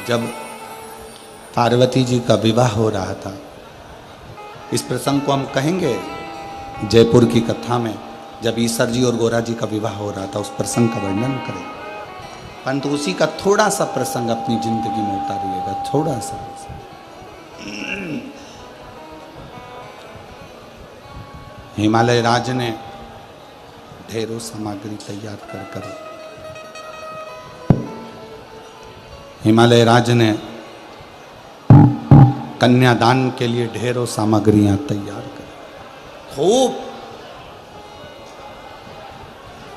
जब पार्वती जी का विवाह हो रहा था, इस प्रसंग को हम कहेंगे जयपुर की कथा में, जब ईसर जी और गोरा जी का विवाह हो रहा था, उस प्रसंग का वर्णन करें। परंतु उसी का थोड़ा सा प्रसंग अपनी जिंदगी में उतारिएगा, थोड़ा सा। हिमालय राज ने ढेरों सामग्री तैयार कर हिमालय राज ने कन्यादान के लिए ढेरों सामग्रियां तैयार कर खूब।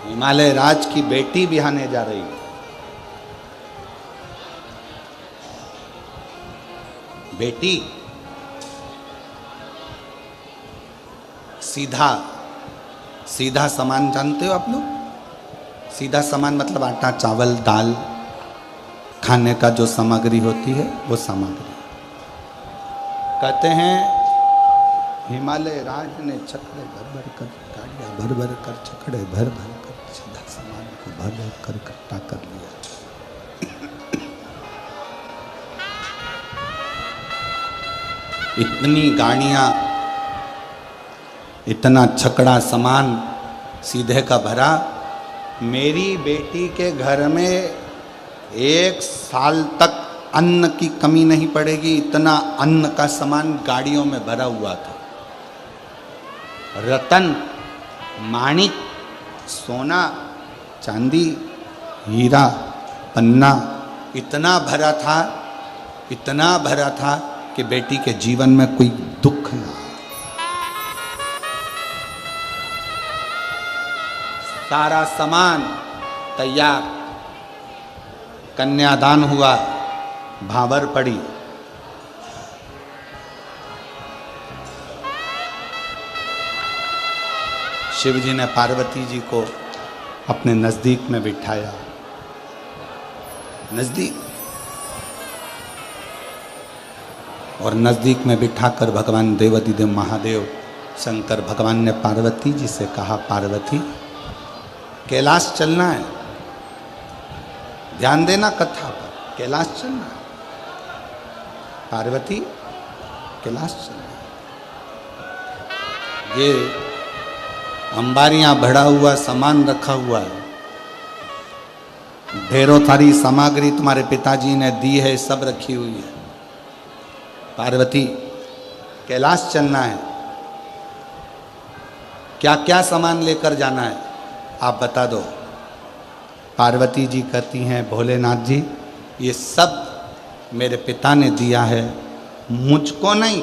हिमालय राज की बेटी बिहाने जा रही है। बेटी सीधा सीधा सामान जानते हो आप लोग? सीधा सामान मतलब आटा चावल दाल खाने का जो सामग्री होती है वो सामग्री। कहते हैं हिमालय राज ने छकड़े भर भर कर, गाड़ियां भर भर कर, छकड़े भर भर कर सीधा सामान को भर भर कर इकट्ठा कर लिया। इतनी गाड़ियां, इतना छकड़ा सामान सीधे का भरा। मेरी बेटी के घर में 1 साल तक अन्न की कमी नहीं पड़ेगी, इतना अन्न का सामान गाड़ियों में भरा हुआ था। रतन, माणिक, सोना, चांदी, हीरा, पन्ना इतना भरा था कि बेटी के जीवन में कोई दुख ना। सारा सामान तैयार, कन्यादान हुआ, भाबर पड़ी। शिव जी ने पार्वती जी को अपने नजदीक में बिठाया। नजदीक और नजदीक में बिठाकर भगवान देवाधिदेव महादेव शंकर भगवान ने पार्वती जी से कहा, पार्वती कैलाश चलना है, ध्यान देना कथा पर, कैलाश चलना है। पार्वती कैलाश चलना है। ये अंबारियां भरा हुआ सामान रखा हुआ है, ढेरों सारी सामग्री तुम्हारे पिताजी ने दी है, सब रखी हुई है। पार्वती कैलाश चलना है, क्या क्या सामान लेकर जाना है आप बता दो। पार्वती जी कहती हैं, भोलेनाथ जी ये सब मेरे पिता ने दिया है, मुझको नहीं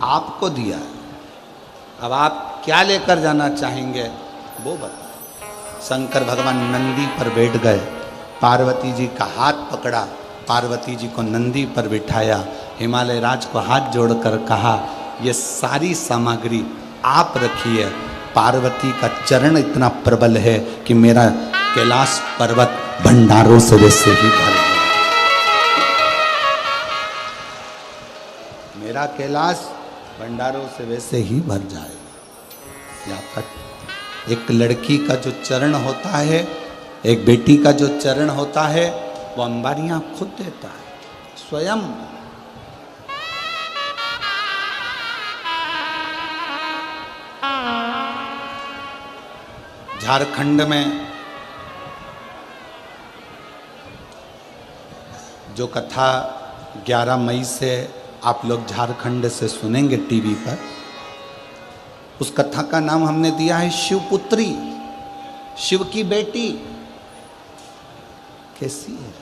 आपको दिया है। अब आप क्या लेकर जाना चाहेंगे वो बताओ। शंकर भगवान नंदी पर बैठ गए, पार्वती जी का हाथ पकड़ा, पार्वती जी को नंदी पर बिठाया, हिमालय राज को हाथ जोड़कर कहा, ये सारी सामग्री आप रखिए। पार्वती का चरण इतना प्रबल है कि मेरा कैलाश पर्वत भंडारों से वैसे ही भर गया। मेरा कैलाश भंडारों से वैसे ही भर जाए। आपका एक लड़की का जो चरण होता है, एक बेटी का जो चरण होता है, वो अंबारियां खुद देता है स्वयं। झारखंड में जो कथा 11 मई से आप लोग झारखंड से सुनेंगे टीवी पर, उस कथा का नाम हमने दिया है शिवपुत्री, शिव की बेटी। कैसी है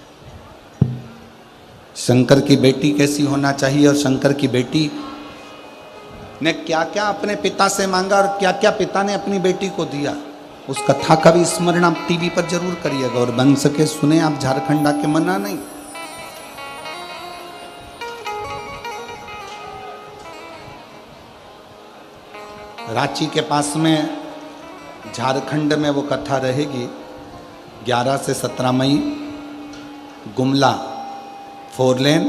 शंकर की बेटी, कैसी होना चाहिए, और शंकर की बेटी ने क्या क्या अपने पिता से मांगा और क्या क्या पिता ने अपनी बेटी को दिया। उस कथा का भी स्मरण आप टीवी पर जरूर करिएगा, और बन सके सुने आप झारखंड आके, मना नहीं। रांची के पास में झारखंड में वो कथा रहेगी 11 से 17 मई, गुमला 4 लेन,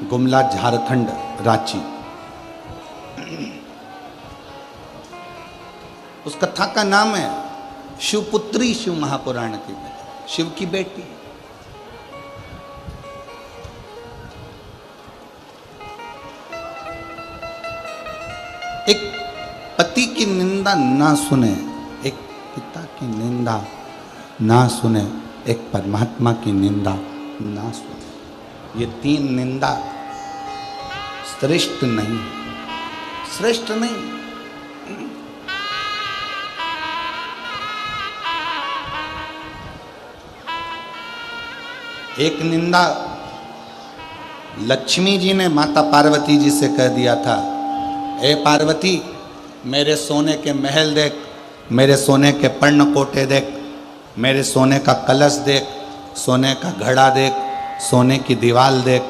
गुमला झारखंड, रांची। उस कथा का नाम है शिवपुत्री, शिव महापुराण की, शिव की बेटी। एक पति की निंदा ना सुने, एक पिता की निंदा ना सुने, एक परमात्मा की निंदा ना सुने। ये तीन निंदा श्रेष्ठ नहीं, श्रेष्ठ नहीं। एक निंदा लक्ष्मी जी ने माता पार्वती जी से कह दिया था, हे पार्वती मेरे सोने के महल देख, मेरे सोने के पर्णकोटे देख, मेरे सोने का कलश देख, सोने का घड़ा देख, सोने की दीवार देख,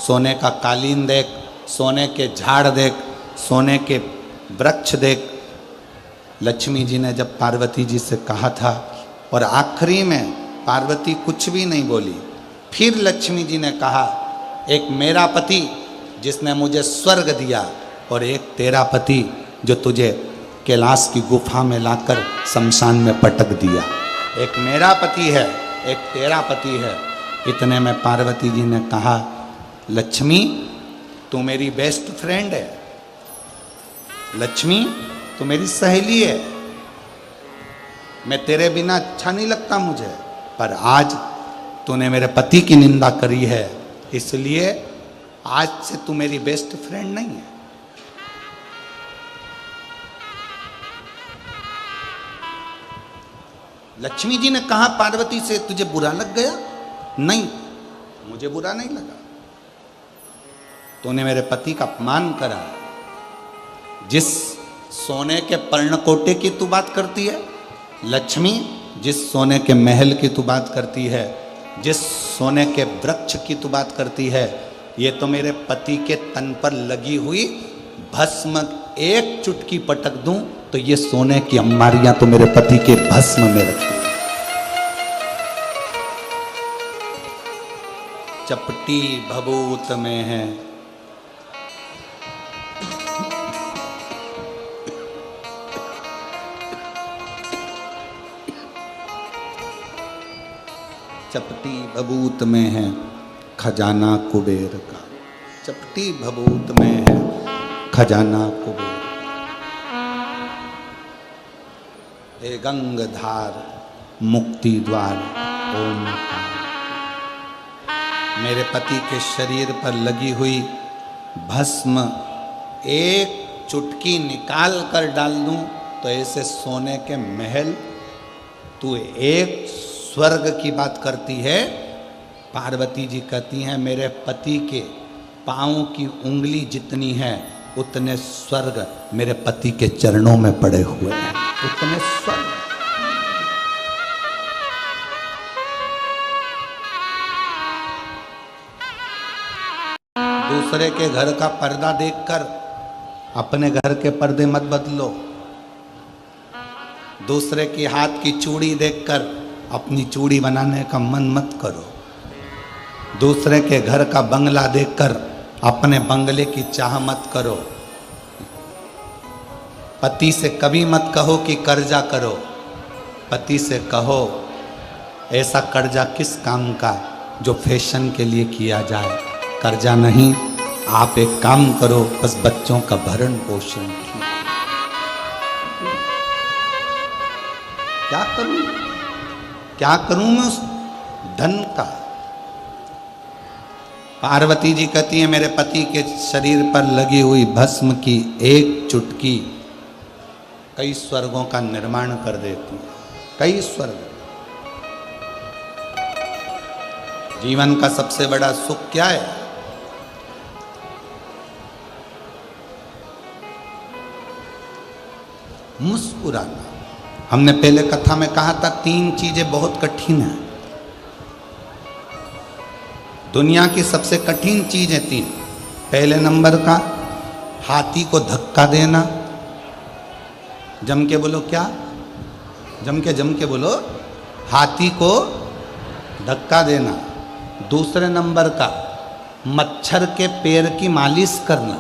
सोने का कालीन देख, सोने के झाड़ देख, सोने के वृक्ष देख। लक्ष्मी जी ने जब पार्वती जी से कहा था और आखिरी में पार्वती कुछ भी नहीं बोली, फिर लक्ष्मी जी ने कहा, एक मेरा पति जिसने मुझे स्वर्ग दिया और एक तेरा पति जो तुझे कैलाश की गुफा में लाकर शमशान में पटक दिया। एक मेरा पति है, एक तेरा पति है। इतने में पार्वती जी ने कहा, लक्ष्मी तू मेरी बेस्ट फ्रेंड है, लक्ष्मी तू मेरी सहेली है, मैं तेरे बिना अच्छा नहीं लगता मुझे, पर आज तूने मेरे पति की निंदा करी है, इसलिए आज से तू मेरी बेस्ट फ्रेंड नहीं है। लक्ष्मी जी ने कहा पार्वती से, तुझे बुरा लग गया? नहीं, मुझे बुरा नहीं लगा। तूने मेरे पति का अपमान करा। जिस सोने के पर्णकोटे की तू बात करती है लक्ष्मी, जिस सोने के महल की तू बात करती है, जिस सोने के वृक्ष की तू बात करती है, ये तो मेरे पति के तन पर लगी हुई भस्म एक चुटकी पटक दूं तो ये सोने की अंबारियां तो मेरे पति के भस्म में रखी। चपटी भभूत में है, चपटी भभूत में है खजाना कुबेर का, चपटी भभूत में है खजाना कुबेर। हे गंगधार मुक्ति द्वार ओंकार। मेरे पति के शरीर पर लगी हुई भस्म एक चुटकी निकाल कर डाल दूं तो ऐसे सोने के महल, तू एक स्वर्ग की बात करती है। पार्वती जी कहती हैं, मेरे पति के पाँव की उंगली जितनी है उतने स्वर्ग मेरे पति के चरणों में पड़े हुए हैं, उतने स्वर्ग। दूसरे के घर का पर्दा देखकर अपने घर के पर्दे मत बदलो। दूसरे की हाथ की चूड़ी देखकर अपनी चूड़ी बनाने का मन मत करो। दूसरे के घर का बंगला देखकर अपने बंगले की चाह मत करो। पति से कभी मत कहो कि कर्जा करो, पति से कहो ऐसा कर्जा किस काम का जो फैशन के लिए किया जाए। कर्जा नहीं, आप एक काम करो, बस बच्चों का भरण पोषण कीजिए। क्या करूं, क्या करूं मैं उस धन का? पार्वती जी कहती है, मेरे पति के शरीर पर लगी हुई भस्म की एक चुटकी कई स्वर्गों का निर्माण कर देती है, कई स्वर्ग। जीवन का सबसे बड़ा सुख क्या है? मुस्कुराना। हमने पहले कथा में कहा था, तीन चीजें बहुत कठिन है। दुनिया की सबसे कठिन चीज है तीन। पहले नंबर का हाथी को धक्का देना। जम के बोलो क्या? जम के बोलो, हाथी को धक्का देना। दूसरे नंबर का मच्छर के पैर की मालिश करना।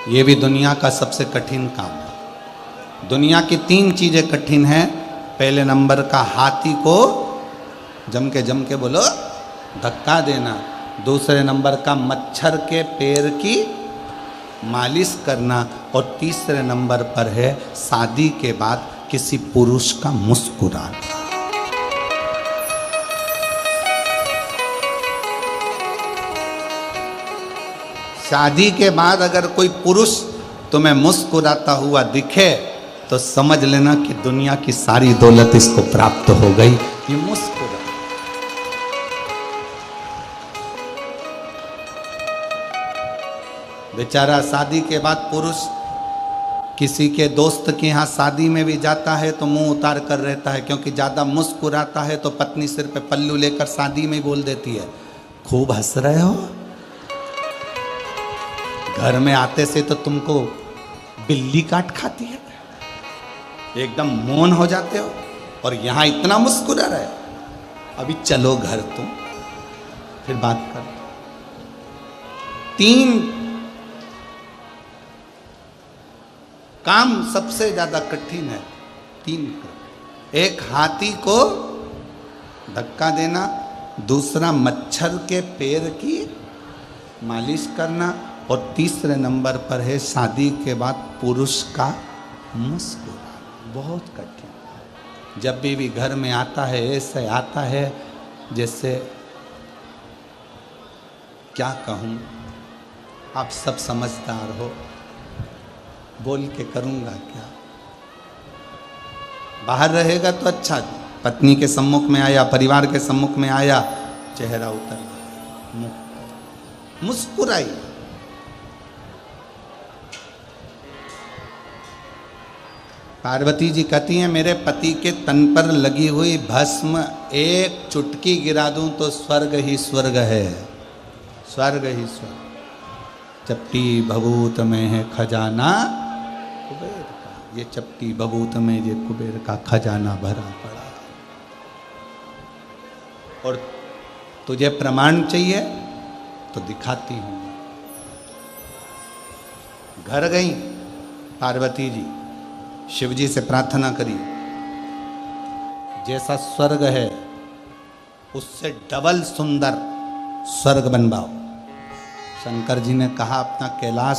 ये भी दुनिया का सबसे कठिन काम है। दुनिया की तीन चीजें कठिन हैं। पहले नंबर का हाथी को जम के बोलो धक्का देना। दूसरे नंबर का मच्छर के पैर की मालिश करना, और तीसरे नंबर पर है शादी के बाद किसी पुरुष का मुस्कुराना। शादी के बाद अगर कोई पुरुष तुम्हें मुस्कुराता हुआ दिखे तो समझ लेना कि दुनिया की सारी दौलत इसको प्राप्त हो गई। ये मुस्कुरा, बेचारा शादी के बाद पुरुष किसी के दोस्त के यहाँ शादी में भी जाता है तो मुंह उतार कर रहता है, क्योंकि ज़्यादा मुस्कुराता है तो पत्नी सिर पे पल्लू लेकर शादी में बोल देती है, खूब हंस रहे हो। घर में आते से तो तुमको बिल्ली काट खाती है, एकदम मौन हो जाते हो, और यहाँ इतना मुस्कुरा रहे। अभी चलो घर तुम, फिर बात कर। 3 काम सबसे ज्यादा कठिन है। 3 एक हाथी को धक्का देना, दूसरा मच्छर के पैर की मालिश करना, और तीसरे नंबर पर है शादी के बाद पुरुष का मुस्कुराना। बहुत कठिन। जब भी घर में आता है ऐसे आता है जैसे क्या कहूँ, आप सब समझदार हो, बोल के करूँगा क्या। बाहर रहेगा तो अच्छा, पत्नी के सम्मुख में आया, परिवार के सम्मुख में आया, चेहरा उतर, मुस्कुराई। पार्वती जी कहती हैं, मेरे पति के तन पर लगी हुई भस्म एक चुटकी गिरा दूं तो स्वर्ग ही स्वर्ग है, स्वर्ग ही स्वर्ग। चपटी भभूत में है खजाना कुबेर का, ये चपटी भभूत में ये कुबेर का खजाना भरा पड़ा। और तुझे प्रमाण चाहिए तो दिखाती हूं। घर गई पार्वती जी, शिव जी से प्रार्थना करी, जैसा स्वर्ग है उससे डबल सुंदर स्वर्ग बनवाओ। शंकर जी ने कहा, अपना कैलाश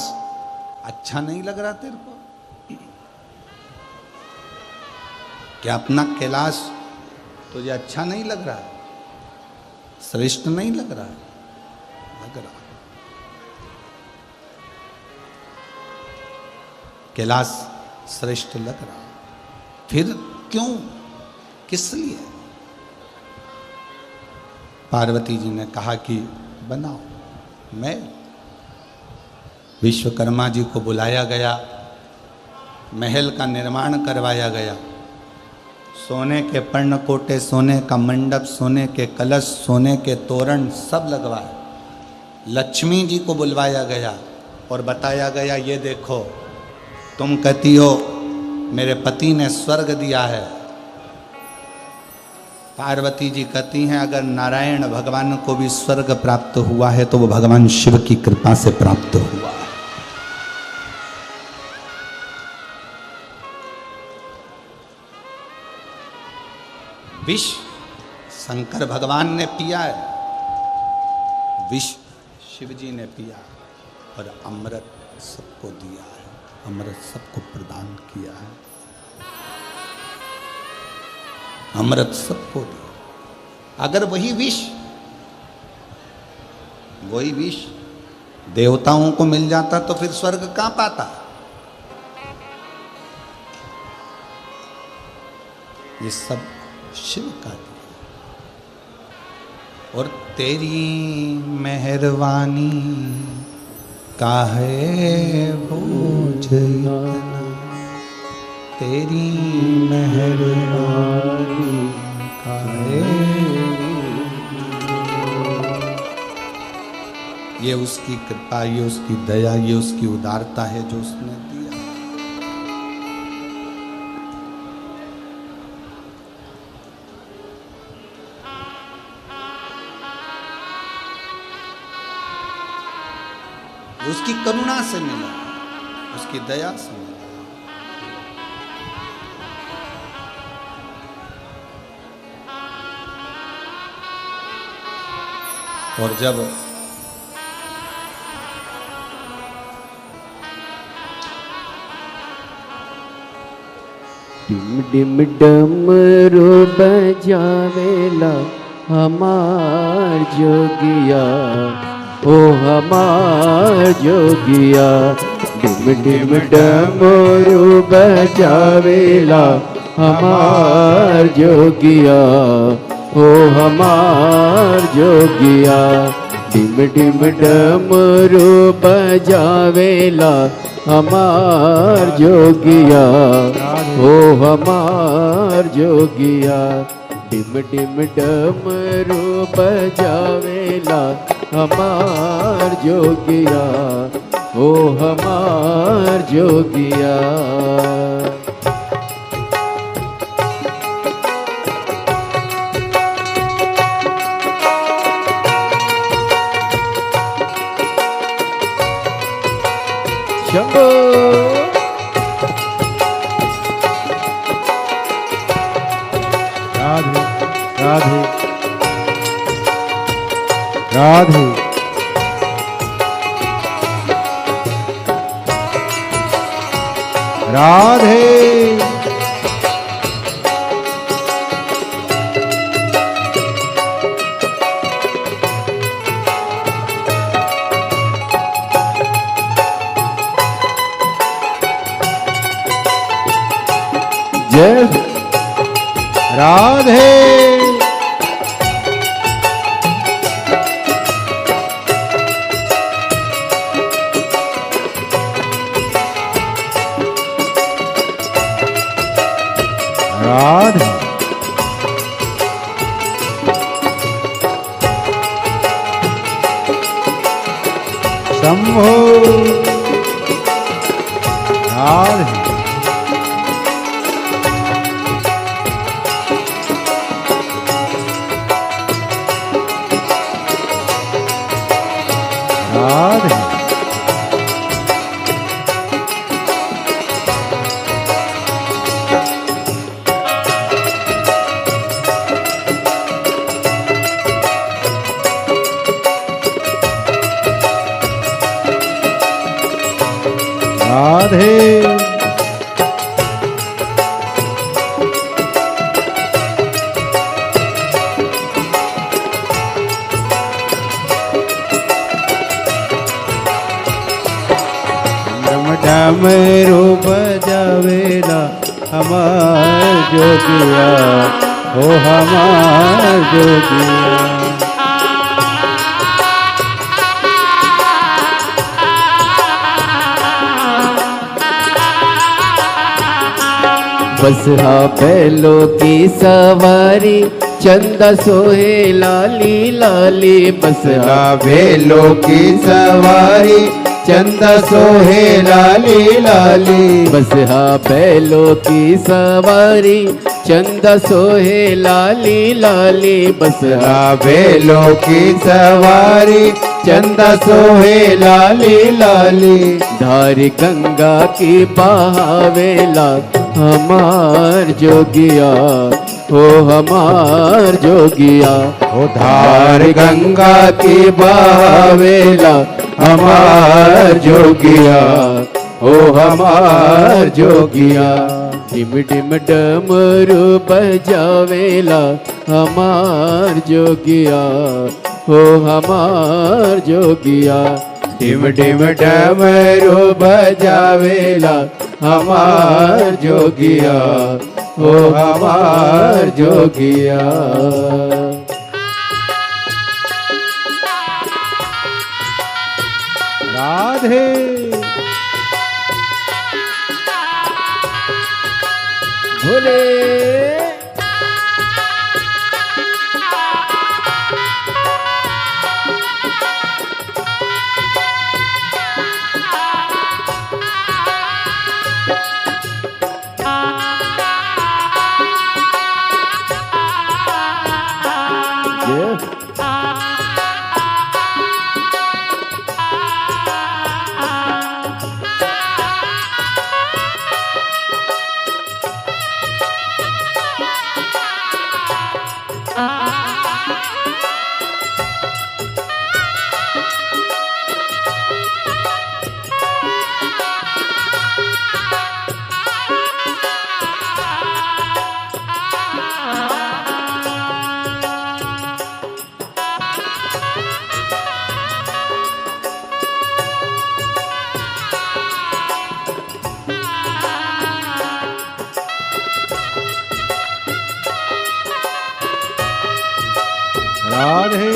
अच्छा नहीं लग रहा तेरे को? क्या अपना कैलाश तुझे अच्छा नहीं लग रहा? श्रेष्ठ नहीं लग रहा? लग रहा। कैलाश श्रेष्ठ लग रहा, फिर क्यों, किस लिए? पार्वती जी ने कहा कि बनाओ। मैं विश्वकर्मा जी को बुलाया गया, महल का निर्माण करवाया गया, सोने के पर्णकोटे, सोने का मंडप, सोने के कलश, सोने के तोरण सब लगवाए। लक्ष्मी जी को बुलवाया गया और बताया गया, ये देखो, तुम कहती हो मेरे पति ने स्वर्ग दिया है। पार्वती जी कहती हैं, अगर नारायण भगवान को भी स्वर्ग प्राप्त हुआ है तो वो भगवान शिव की कृपा से प्राप्त हुआ है। विष शंकर भगवान ने पिया है, विष शिव जी ने पिया, और अमृत सबको दिया है, अमृत सबको प्रदान किया है, अमृत सबको दिया। अगर वही विष देवताओं को मिल जाता तो फिर स्वर्ग कहां पाता? ये सब शिव का दिया। और तेरी मेहरबानी काहे बोझ इतना, तेरी मेहरबानी काहे। ये उसकी कृपा, ये उसकी दया, ये उसकी उदारता है जो उसने दिया। उसकी करुणा से मिला, उसकी दया से मिला। और जब डिम डिम डमरू बजावेला हमार जोगिया, ओ हमार जोगिया। डिम डिम डमरू बजावेला हमार जोगिया, ओ हमार जोगिया। डिम डिम डमरू बजावेला हमार जोगिया, ओ हमार जोगिया। डिम डिम डमरू बजावेला हमार जोगिया, ओ हमार जोगिया। शंभो राधे राधे राधे। राधे जय राधे राधे। शंभो राधे राधे। राधे डमरू बजावेला हमार जोगिया, ओ हमार जोगिया। बसहा बैलों की सवारी चंदा सोहे लाली लाली। बसहा बैलों की सवारी चंदा सोहे लाली लाली। बसहा बैलों की सवारी चंदा सोहे लाली लाली। बसहा बैलों की सवारी चंदा सोहे लाली लाली। धारी गंगा की बहावेला हमार जोगिया, ओ हमार जोगिया। ओ धार गंगा की बहावेला हमार जोगिया, ओ हमार जोगिया। डिम डिम डमरू बजावेला हमार जोगिया, ओ हमार जोगिया। डिम डिम डमरू बजावेला हमार जोगिया, ओ हमार जोगिया। राधे भोले राधे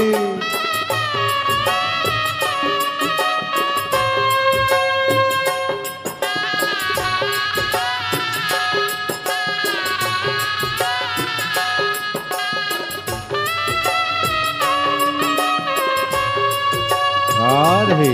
राधे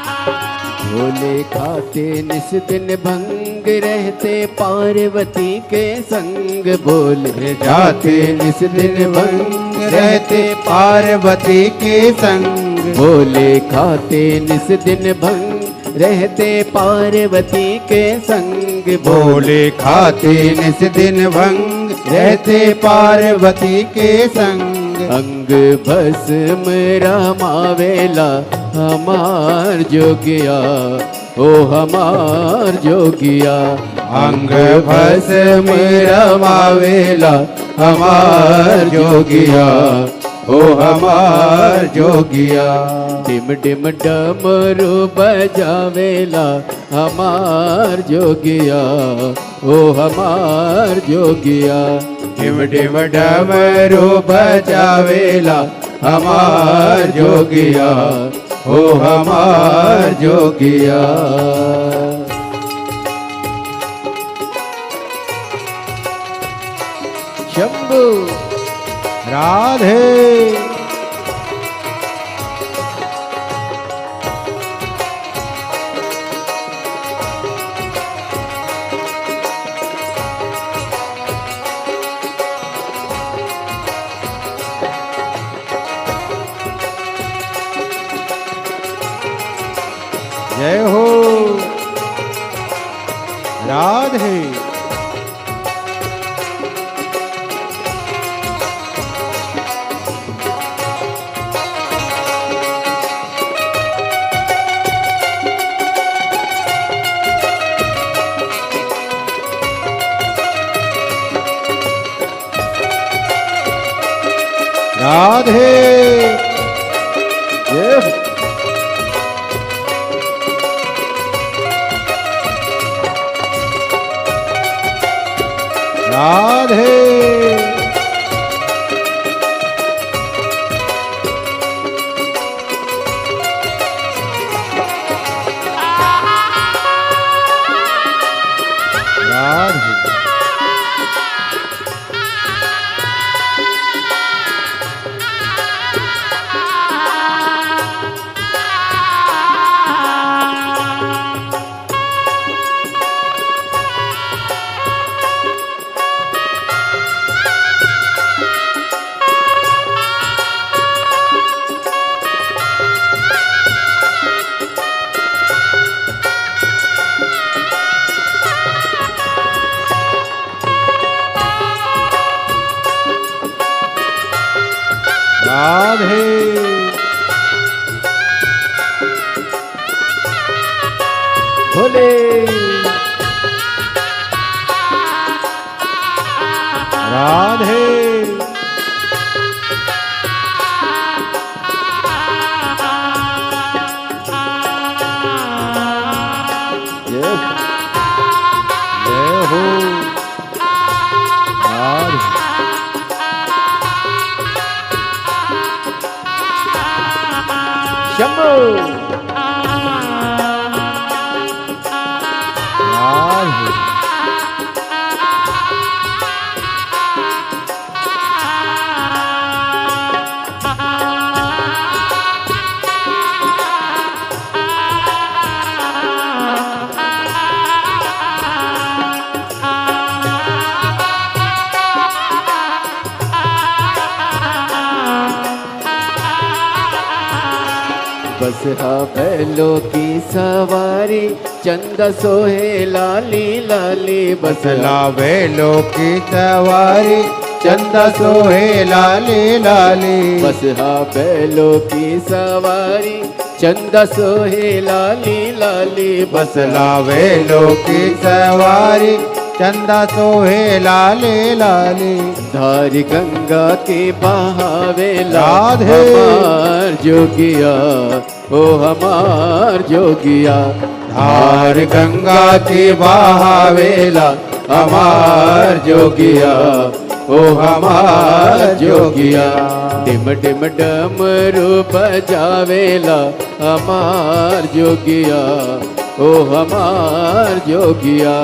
भोले खाते निस दिन भंग रहते पार्वती के संग भोले जाते निस दिन भंग रहते पार्वती के संग भोले खाते निस दिन भंग रहते पार्वती के संग भोले खाते निस दिन भंग रहते पार्वती के संग अंग भस्म रमावेला हमार जोगिया ओ हमार जोगिया अंग भस्म रमावेला हमार जोगिया ओ हमार जोगिया डिम डिम डमरू बजावेला हमार जोगिया ओ हमार जोगिया डिम डिम डमरू बजावेला हमार जोगिया ओ हमार जोगिया शंभू राधे जय हो राधे राधे जय हो राधे राधे राधे भोले राधे जय हो। जय हो राधे शंभू राधे बस हा बैलों की सवारी चंदा सोहे लाली लाली बस बसला बैलों की सवारी चंदा सोहे लाली लाली बस हा बैलों की सवारी चंदा सोहे लाली लाली बसला बैलों की सवारी चंदा सोहे लाली लाली धारी गंगा के बहावे राधे। हमार जोगिया ओ हमार जोगिया धार गंगा की बहावेला हमार जोगिया ओ हमार जोगिया डिम डिम डमरू बजावेला हमार जोगिया ओ हमार जोगिया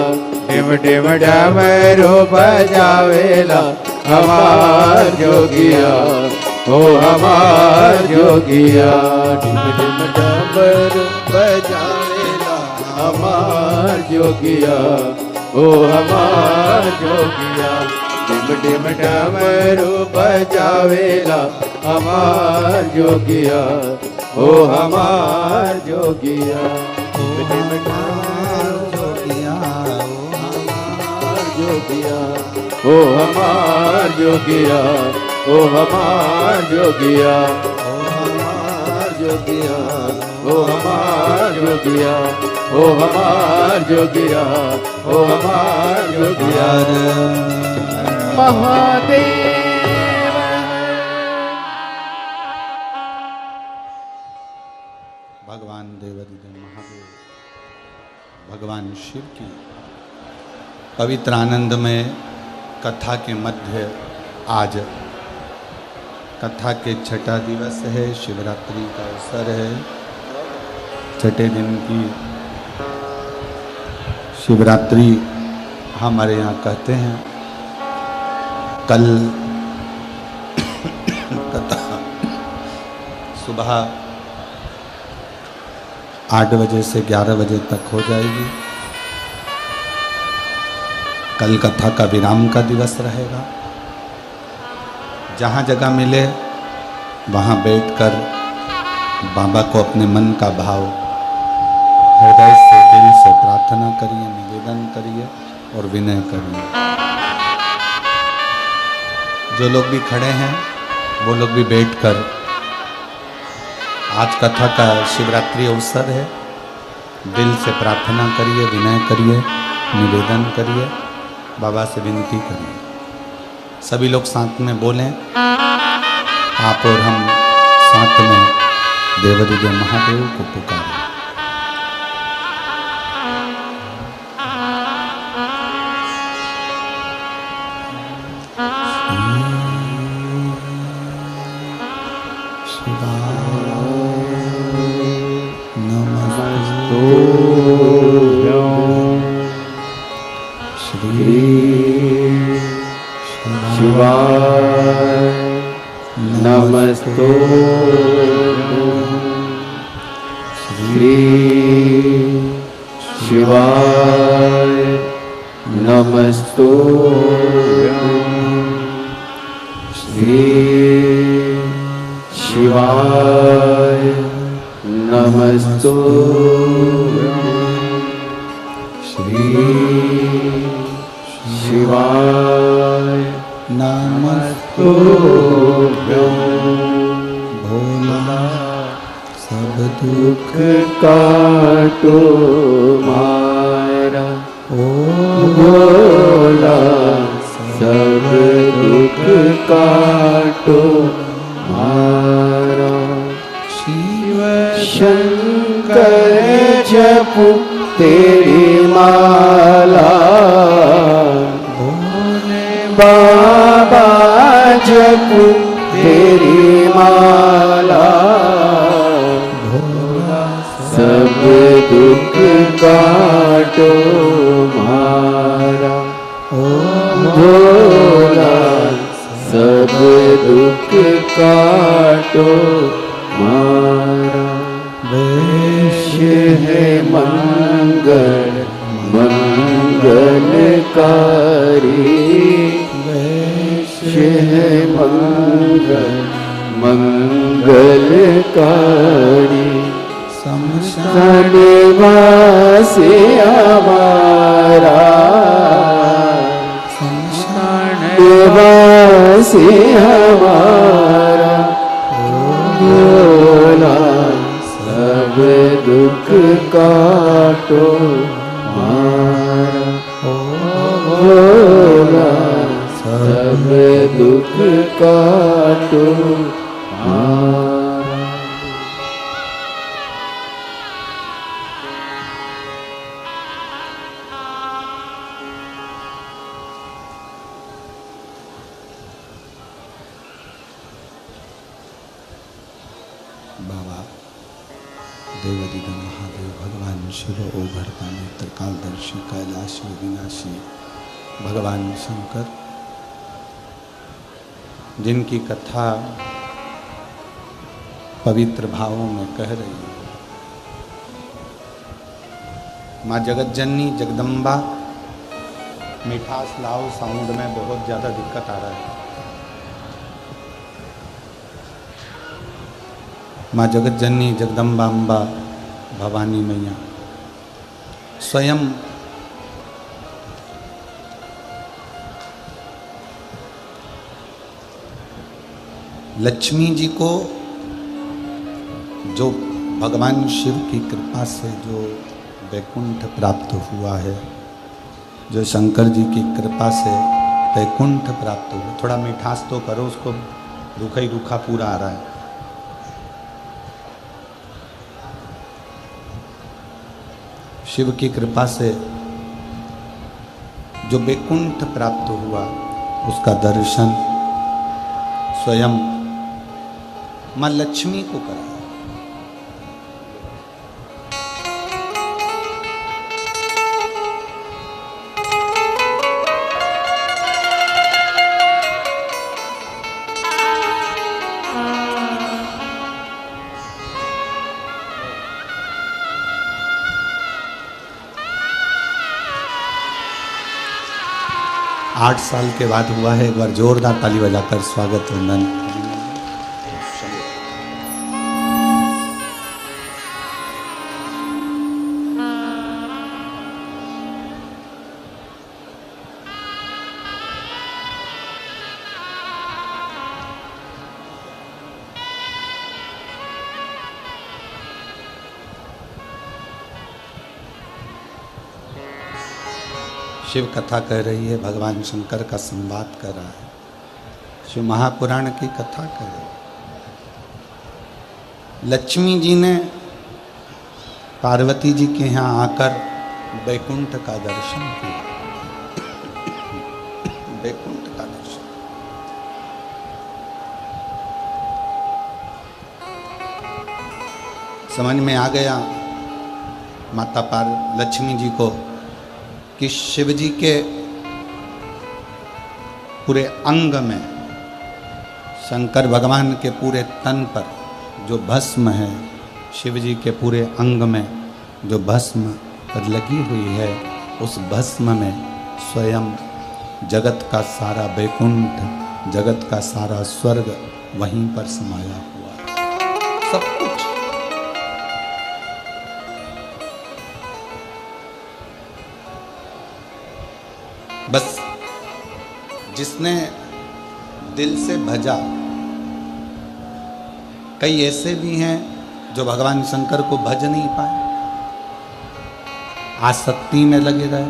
डिम डिम डमरू बजावेला हमार जोगिया ओ हमार जोगिया डिम डिम डमरू बजावेला हमार जोगिया ओ हमार जोगिया डिम डिम डमरू बजावेला हमार जोगिया ओ हमार जोगिया डिम डिम जोगिया ओ हमार जोगिया ओ हमार जोगिया ओ हमार जोगिया ओ हमार जोगिया ओ हमार जोगिया ओ हमार जोगिया महादेव भगवान देवादिदेव महादेव भगवान शिव की पवित्र आनंदमय कथा के मध्य आज कथा के छठा दिवस है, शिवरात्रि का अवसर है। छठे दिन की शिवरात्रि हमारे यहाँ कहते हैं। कल कथा सुबह 8 बजे से 11 बजे तक हो जाएगी। कल कथा का विराम का दिवस रहेगा। जहाँ जगह मिले वहाँ बैठकर बाबा को अपने मन का भाव हृदय से दिल से प्रार्थना करिए, निवेदन करिए और विनय करिए। जो लोग भी खड़े हैं वो लोग भी बैठकर, आज कथा का शिवरात्रि अवसर है, दिल से प्रार्थना करिए, विनय करिए, निवेदन करिए, बाबा से विनती करिए। सभी लोग साथ में बोलें, आप और हम साथ में देवादिदेव महादेव को पुकारें। नमस्तो श्री शिवाय नमस्तो श्री शिवाय नमस्तो श्री शिवाय नमस्तो भोला सब दुख काटो मारा ओ भोला सब दुख काटो मारा शिव शंकर जपू तेरी माला बाबा जपू तेरी माला सब दुख काटो मारा ओ भोला सब दुख काटो मारा वैश्य है मंगल मंगलकारी वैश्य है मंगल मंगलकारी निवासी हमारा निवासी हमारा भोला सब दुख काटो मारा भोला सब दुख काटो मारा। बाबा देवदिगम महादेव भगवान शिव ओघरपाने त्रिकालदर्शी कैलाशी विनाशी भगवान शंकर जिनकी कथा पवित्र भावों में कह रही है। माँ जगत जननी जगदम्बा मिठास लाओ साउंड में बहुत ज़्यादा दिक्कत आ रहा है। माँ जगत जननी जगदम्बा अम्बा भवानी मैया स्वयं लक्ष्मी जी को जो भगवान शिव की कृपा से जो वैकुंठ प्राप्त हुआ है, जो शंकर जी की कृपा से वैकुंठ प्राप्त हुआ, थोड़ा मिठास तो करो, उसको रूखा ही रूखा पूरा आ रहा है। शिव की कृपा से जो वैकुंठ प्राप्त हुआ उसका दर्शन स्वयं माँ लक्ष्मी को कराया। 8 साल के बाद हुआ है। एक बार जोरदार ताली बजाकर स्वागत वंदन। शिव कथा कह रही है, भगवान शंकर का संवाद कर रहा है, शिव महापुराण की कथा कर रही है। लक्ष्मी जी ने पार्वती जी के यहाँ आकर वैकुंठ का दर्शन किया। वैकुंठ का दर्शन समझ में आ गया माता लक्ष्मी जी को कि शिव जी के पूरे अंग में, शंकर भगवान के पूरे तन पर जो भस्म है, शिव जी के पूरे अंग में जो भस्म पर लगी हुई है, उस भस्म में स्वयं जगत का सारा वैकुंठ, जगत का सारा स्वर्ग वहीं पर समाया हुआ है। सब कुछ बस जिसने दिल से भजा। कई ऐसे भी हैं जो भगवान शंकर को भज नहीं पाए, आसक्ति में लगे रहे।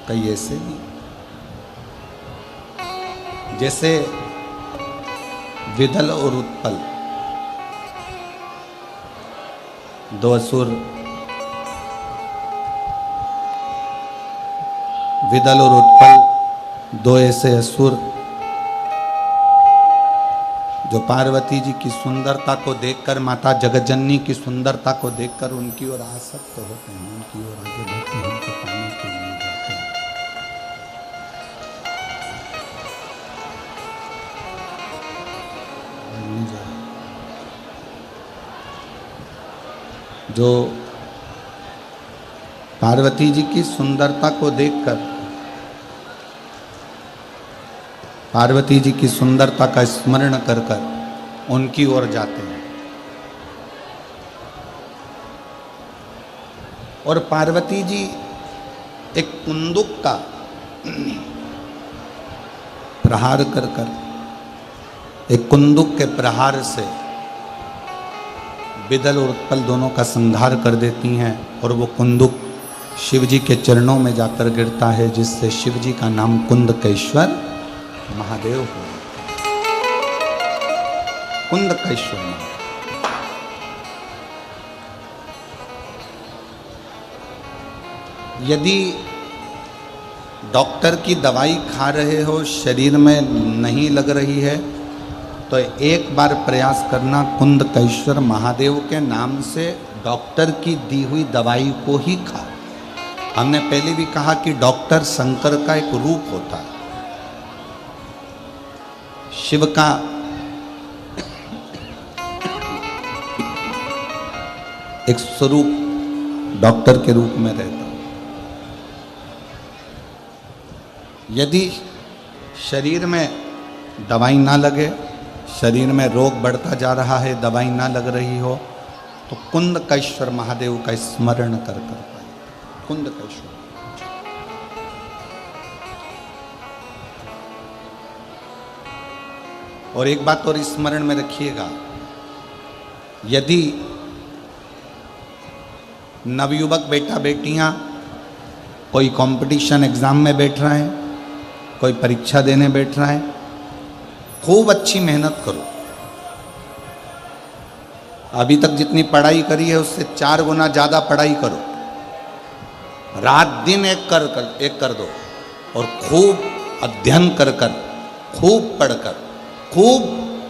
कई ऐसे भी जैसे विदल और उत्पल, दो असुर, विदल और उत्पल दो ऐसे असुर जो पार्वती जी की सुंदरता को देखकर, माता जगतजननी की सुंदरता को देखकर उनकी ओर आसक्त होते हैं, उनकी ओर आगे बढ़ते हैं, उनको पाने के लिए जाते हैं। जो पार्वती जी की सुंदरता को देखकर, पार्वती जी की सुंदरता का स्मरण कर कर उनकी ओर जाते हैं। और पार्वती जी एक कुंदुक का प्रहार कर कर, एक कुंदुक के प्रहार से बिदल और उत्पल दोनों का संहार कर देती हैं, और वो कुंदुक शिव जी के चरणों में जाकर गिरता है, जिससे शिव जी का नाम कुंदकेश्वर महादेव हुआ। कुंदकेश्वर महादेव। यदि डॉक्टर की दवाई खा रहे हो, शरीर में नहीं लग रही है, तो एक बार प्रयास करना, कुंदकेश्वर महादेव के नाम से डॉक्टर की दी हुई दवाई को ही खा। हमने पहले भी कहा कि डॉक्टर शंकर का एक रूप होता है, शिव का एक स्वरूप डॉक्टर के रूप में रहता है। यदि शरीर में दवाई ना लगे, शरीर में रोग बढ़ता जा रहा है, दवाई ना लग रही हो, तो कुंदकेश्वर महादेव का स्मरण कर पाए। कुंदकेश्वर। और एक बात और स्मरण में रखिएगा, यदि नवयुवक बेटा बेटियां कोई कंपटीशन एग्जाम में बैठ रहे हैं, कोई परीक्षा देने बैठ रहा है, खूब अच्छी मेहनत करो। अभी तक जितनी पढ़ाई करी है उससे 4 गुना ज़्यादा पढ़ाई करो। रात दिन एक कर दो, और खूब अध्ययन कर कर, खूब पढ़कर, खूब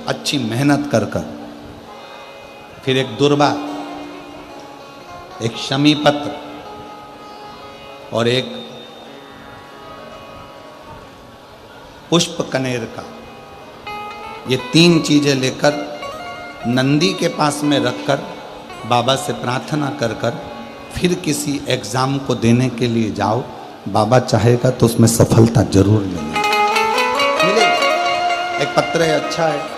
अच्छी मेहनत कर कर, फिर एक दुर्वा, एक शमी पत्र और एक पुष्प कनेर का, ये 3 चीजें लेकर नंदी के पास में रखकर बाबा से प्रार्थना कर कर फिर किसी एग्जाम को देने के लिए जाओ। बाबा चाहेगा तो उसमें सफलता जरूर मिलेगी। एक पत्र है, अच्छा है।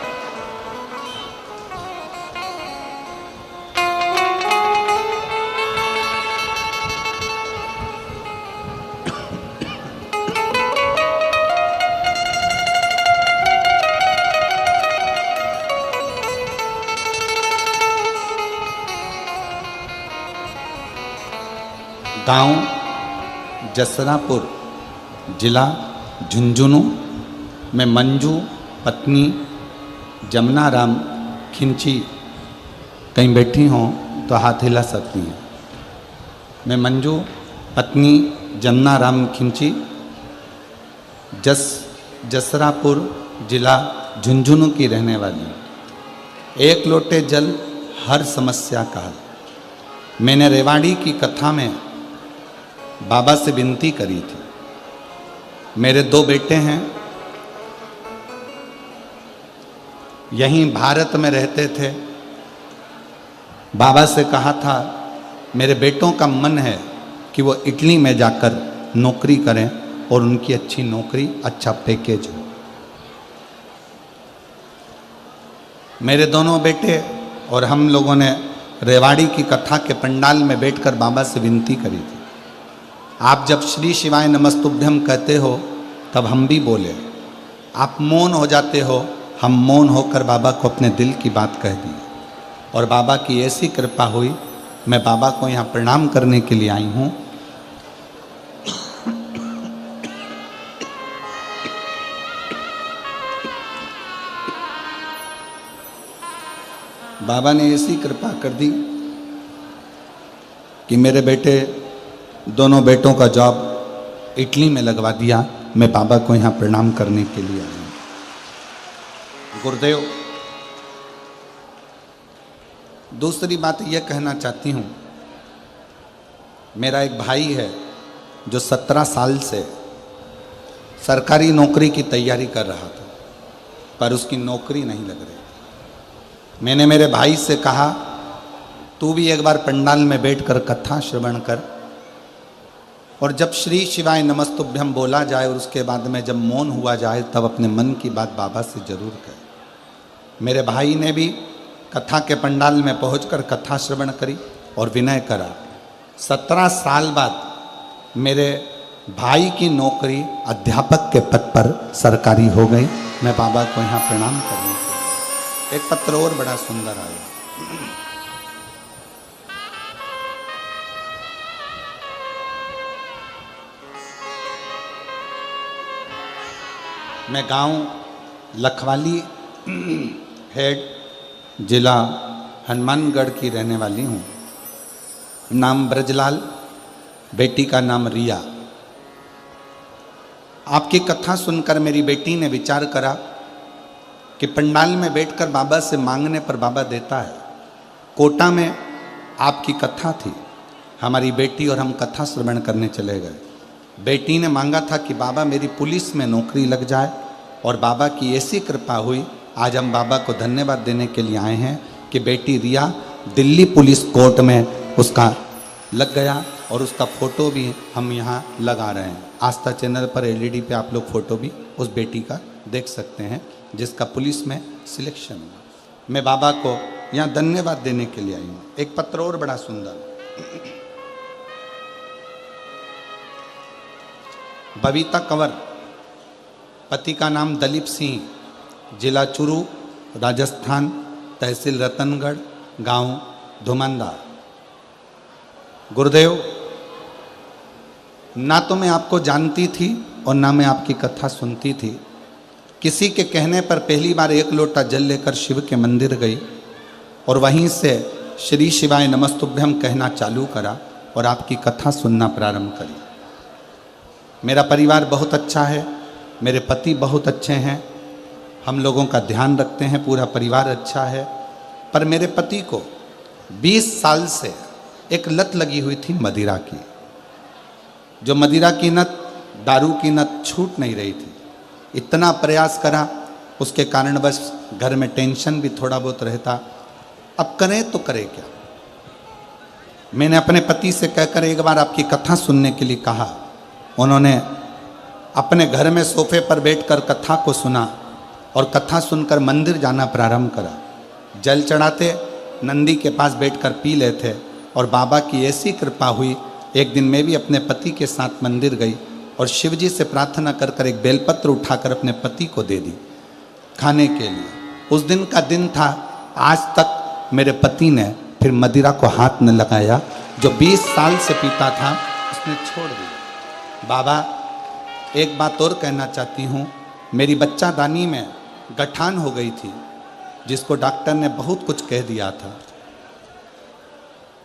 गांव जसरापुर, जिला झुंझुनू में मंजू पत्नी जमुना राम खिंची कहीं बैठी हों तो हाथ हिला सकती हैं। मैं मंजू पत्नी जमुना राम खिंची, जसरापुर जिला झुंझुनू की रहने वाली, एक लोटे जल हर समस्या का हल। मैंने रेवाड़ी की कथा में बाबा से विनती करी थी। मेरे 2 बेटे हैं, यहीं भारत में रहते थे। बाबा से कहा था मेरे बेटों का मन है कि वो इटली में जाकर नौकरी करें और उनकी अच्छी नौकरी, अच्छा पैकेज हो। मेरे दोनों बेटे और हम लोगों ने रेवाड़ी की कथा के पंडाल में बैठकर बाबा से विनती करी थी। आप जब श्री शिवाय नमस्तुभ्यम कहते हो तब हम भी बोले, आप मौन हो जाते हो, हम मौन होकर बाबा को अपने दिल की बात कह दी। और बाबा की ऐसी कृपा हुई, मैं बाबा को यहाँ प्रणाम करने के लिए आई हूँ। बाबा ने ऐसी कृपा कर दी कि मेरे बेटे, दोनों बेटों का जॉब इटली में लगवा दिया। मैं बाबा को यहाँ प्रणाम करने के लिए आया हूँ। गुरुदेव, दूसरी बात यह कहना चाहती हूँ, मेरा एक भाई है जो 17 साल से सरकारी नौकरी की तैयारी कर रहा था, पर उसकी नौकरी नहीं लग रही। मैंने मेरे भाई से कहा, तू भी एक बार पंडाल में बैठकर कथा श्रवण कर, और जब श्री शिवाय नमस्तुभ्यम बोला जाए और उसके बाद में जब मौन हुआ जाए तब अपने मन की बात बाबा से जरूर कहे। मेरे भाई ने भी कथा के पंडाल में पहुंचकर कथा श्रवण करी और विनय करा 17 साल बाद मेरे भाई की नौकरी अध्यापक के पद पर सरकारी हो गई। मैं बाबा को यहाँ प्रणाम करने के लिए। एक पत्र और बड़ा सुंदर आया। मैं गांव लखवाली हेड जिला हनुमानगढ़ की रहने वाली हूँ। नाम ब्रजलाल, बेटी का नाम रिया। आपकी कथा सुनकर मेरी बेटी ने विचार करा कि पंडाल में बैठकर बाबा से मांगने पर बाबा देता है। कोटा में आपकी कथा थी। हमारी बेटी और हम कथा श्रवण करने चले गए। बेटी ने मांगा था कि बाबा मेरी पुलिस में नौकरी लग जाए, और बाबा की ऐसी कृपा हुई। आज हम बाबा को धन्यवाद देने के लिए आए हैं कि बेटी रिया दिल्ली पुलिस कोर्ट में उसका लग गया, और उसका फोटो भी हम यहाँ लगा रहे हैं। आस्था चैनल पर एलईडी पे आप लोग फोटो भी उस बेटी का देख सकते हैं जिसका पुलिस में सिलेक्शन हुआ। मैं बाबा को यहाँ धन्यवाद देने के लिए आई हूँ। एक पत्र और बड़ा सुंदर। बबीता कंवर, पति का नाम दलीप सिंह, जिला चुरू, राजस्थान, तहसील रतनगढ़, गांव धुमंदा। गुरुदेव, ना तो मैं आपको जानती थी और ना मैं आपकी कथा सुनती थी। किसी के कहने पर पहली बार 1 लोटा जल लेकर शिव के मंदिर गई, और वहीं से श्री शिवाय नमस्तुभ्यम कहना चालू करा और आपकी कथा सुनना प्रारंभ करी। मेरा परिवार बहुत अच्छा है, मेरे पति बहुत अच्छे हैं, हम लोगों का ध्यान रखते हैं, पूरा परिवार अच्छा है। पर मेरे पति को 20 साल से एक लत लगी हुई थी मदिरा की। जो मदिरा की लत, दारू की लत छूट नहीं रही थी। इतना प्रयास करा, उसके कारण बस घर में टेंशन भी थोड़ा बहुत रहता। अब करें तो करें क्या। मैंने अपने पति से कहकर एक बार आपकी कथा सुनने के लिए कहा। उन्होंने अपने घर में सोफे पर बैठकर कथा को सुना और कथा सुनकर मंदिर जाना प्रारंभ करा। जल चढ़ाते, नंदी के पास बैठकर पी लेते, और बाबा की ऐसी कृपा हुई। एक दिन मैं भी अपने पति के साथ मंदिर गई और शिव जी से प्रार्थना कर एक बेलपत्र उठाकर अपने पति को दे दी खाने के लिए। उस दिन का दिन था। आज तक मेरे पति ने फिर मदिरा को हाथ न लगाया। जो 20 साल से पीता था उसने छोड़ दिया। बाबा, एक बात और कहना चाहती हूँ। मेरी बच्चादानी में गठान हो गई थी, जिसको डॉक्टर ने बहुत कुछ कह दिया था।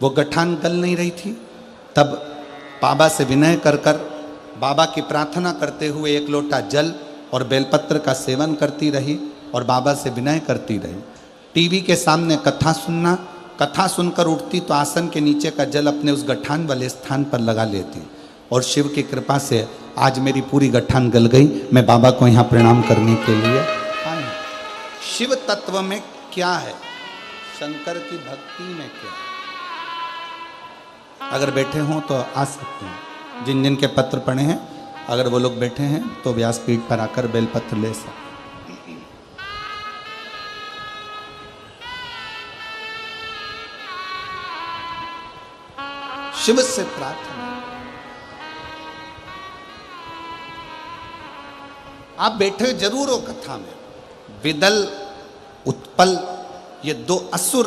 वो गठान गल नहीं रही थी। तब बाबा से विनय कर बाबा की प्रार्थना करते हुए 1 लोटा जल और बेलपत्र का सेवन करती रही और बाबा से विनय करती रही। टीवी के सामने कथा सुनना, कथा सुनकर उठती तो आसन के नीचे का जल अपने उस गठान वाले स्थान पर लगा लेती, और शिव की कृपा से आज मेरी पूरी गठान गल गई। मैं बाबा को यहाँ प्रणाम करने के लिए आया। शिव तत्व में क्या है, शंकर की भक्ति में क्या है। अगर बैठे हों तो आ सकते हैं। जिन जिन के पत्र पढ़े हैं, अगर वो लोग बैठे हैं तो व्यासपीठ पर आकर बेलपत्र ले सकते। शिव से प्रार्थना। आप बैठे जरूर हो कथा में। विदल, उत्पल, ये 2 असुर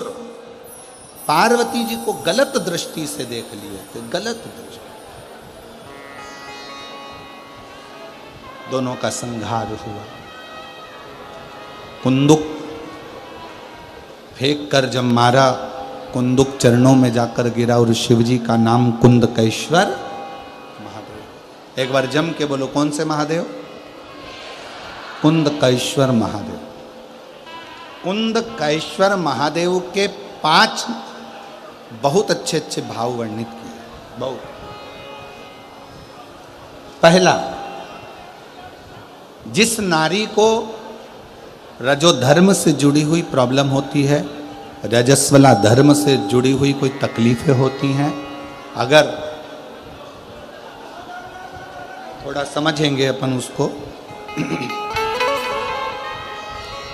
पार्वती जी को गलत दृष्टि से देख लिए थे। गलत दृष्टि, दोनों का संहार हुआ। कुंदुक फेंक कर जब मारा, कुंदुक चरणों में जाकर गिरा, और शिव जी का नाम कुंदकेश्वर महादेव। एक बार जम के बोलो, कौन से महादेव? कुंदकेश्वर महादेव। कुंदकेश्वर महादेव के 5 बहुत अच्छे अच्छे भाव वर्णित किए। बहुत। पहला, जिस नारी को रजोधर्म से जुड़ी हुई प्रॉब्लम होती है, रजस्वला धर्म से जुड़ी हुई कोई तकलीफें होती हैं, अगर थोड़ा समझेंगे अपन उसको।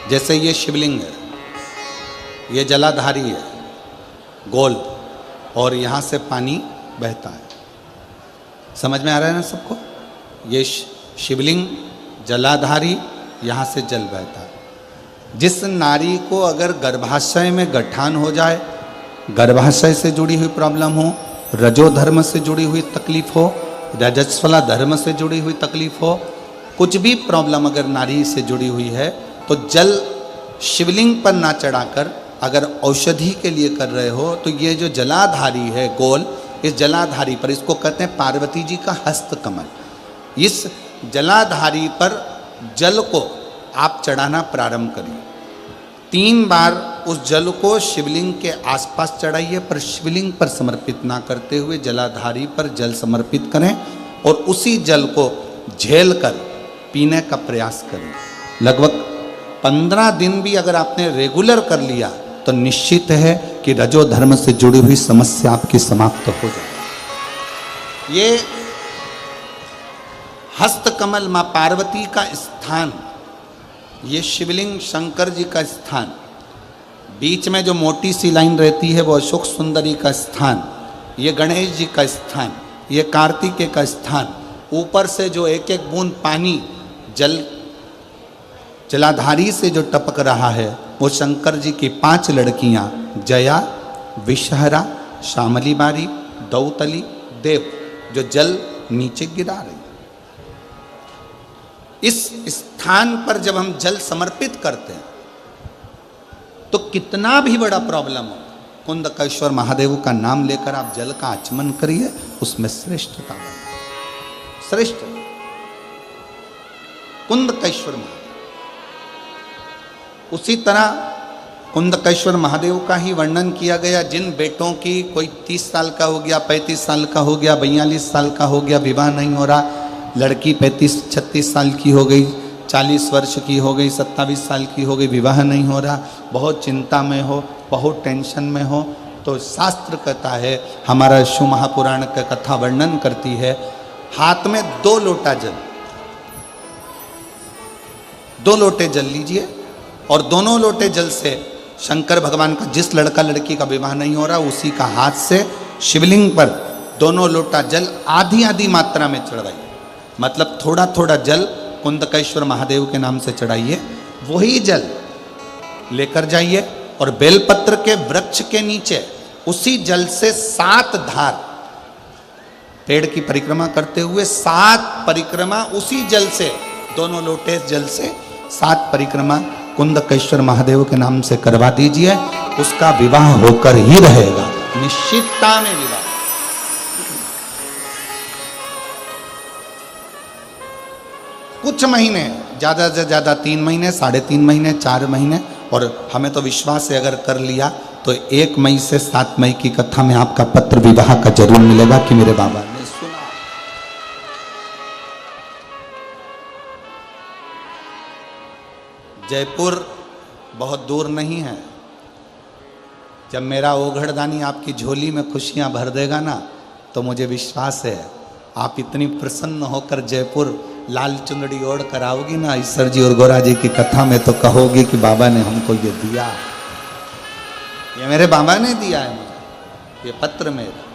जैसे ये शिवलिंग है, ये जलाधारी है, गोल, और यहाँ से पानी बहता है। समझ में आ रहा है ना सबको? ये शिवलिंग जलाधारी, यहाँ से जल बहता है। जिस नारी को अगर गर्भाशय में गठान हो जाए, गर्भाशय से जुड़ी हुई प्रॉब्लम हो, रजो धर्म से जुड़ी हुई तकलीफ हो, रजस्वला धर्म से जुड़ी हुई तकलीफ हो, कुछ भी प्रॉब्लम अगर नारी से जुड़ी हुई है, तो जल शिवलिंग पर ना चढ़ाकर अगर औषधि के लिए कर रहे हो, तो ये जो जलाधारी है गोल, इस जलाधारी पर, इसको कहते हैं पार्वती जी का हस्त कमल, इस जलाधारी पर जल को आप चढ़ाना प्रारंभ करिए। 3 बार उस जल को शिवलिंग के आसपास चढ़ाइए, पर शिवलिंग पर समर्पित ना करते हुए जलाधारी पर जल समर्पित करें और उसी जल को झेल कर पीने का प्रयास करें। लगभग 15 दिन भी अगर आपने रेगुलर कर लिया तो निश्चित है कि रजो धर्म से जुड़ी हुई समस्या आपकी समाप्त हो जाए। ये हस्तकमल मां पार्वती का स्थान, ये शिवलिंग शंकर जी का स्थान, बीच में जो मोटी सी लाइन रहती है वो अशोक सुंदरी का स्थान, ये गणेश जी का स्थान, ये कार्तिकेय का स्थान, ऊपर से जो एक एक बूंद पानी जलाधारी से जो टपक रहा है वो शंकर जी की 5 लड़कियां, जया, विषहरा, श्यामली बारी, दौतली, देव, जो जल नीचे गिरा रही। इस स्थान पर जब हम जल समर्पित करते हैं तो कितना भी बड़ा प्रॉब्लम हो, कुंदकेश्वर महादेव का नाम लेकर आप जल का आचमन करिए, उसमें श्रेष्ठता बने। श्रेष्ठ कुंदकेश्वर महादेव। उसी तरह कुंदकेश्वर महादेव का ही वर्णन किया गया, जिन बेटों की कोई 30 साल का हो गया, 35 साल का हो गया, 42 साल का हो गया, विवाह नहीं हो रहा, लड़की 35-36 साल की हो गई, 40 वर्ष की हो गई, 27 साल की हो गई, विवाह नहीं हो रहा, बहुत चिंता में हो, बहुत टेंशन में हो, तो शास्त्र कहता है, हमारा शिव महापुराण का कथा वर्णन करती है, हाथ में 2 लोटा जल, 2 लोटे जल लीजिए और दोनों लोटे जल से शंकर भगवान का, जिस लड़का लड़की का विवाह नहीं हो रहा, उसी का हाथ से शिवलिंग पर दोनों लोटा जल आधी आधी मात्रा में चढ़ाइए। मतलब थोड़ा थोड़ा जल कुंदकेश्वर महादेव के नाम से चढ़ाइए, वही जल लेकर जाइए और बेलपत्र के वृक्ष के नीचे उसी जल से 7 धार, पेड़ की परिक्रमा करते हुए 7 परिक्रमा उसी जल से, दोनों लोटे जल से 7 परिक्रमा कुंदकेश्वर महादेव के नाम से करवा दीजिए, उसका विवाह होकर ही रहेगा, निश्चितता में विवाह। कुछ महीने, ज़्यादा से ज़्यादा 3 महीने, 3.5 महीने, 4 महीने, और हमें तो विश्वास है अगर कर लिया तो 1 मई से 7 मई की कथा में आपका पत्र विवाह का जरूर मिलेगा कि मेरे बाबा ने सुना। जयपुर बहुत दूर नहीं है। जब मेरा ओघड़दानी आपकी झोली में खुशियां भर देगा ना, तो मुझे विश्वास है आप इतनी प्रसन्न होकर जयपुर लाल चुंदड़ी ओढ़ कर आओगी ना ईश्वर जी और गोरा जी की कथा में, तो कहोगी कि बाबा ने हमको ये दिया, ये मेरे बाबा ने दिया है मुझे, ये पत्र मेरा।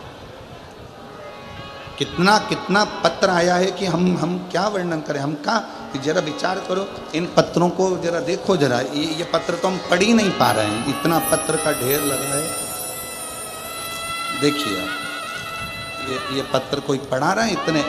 कितना कितना पत्र आया है कि हम क्या वर्णन करें, हम कहाँ, जरा विचार करो, इन पत्रों को जरा देखो, जरा ये पत्र तो हम पढ़ ही नहीं पा रहे हैं, इतना पत्र का ढेर लगा है। देखिए आप, ये पत्र कोई पढ़ा रहा है इतने।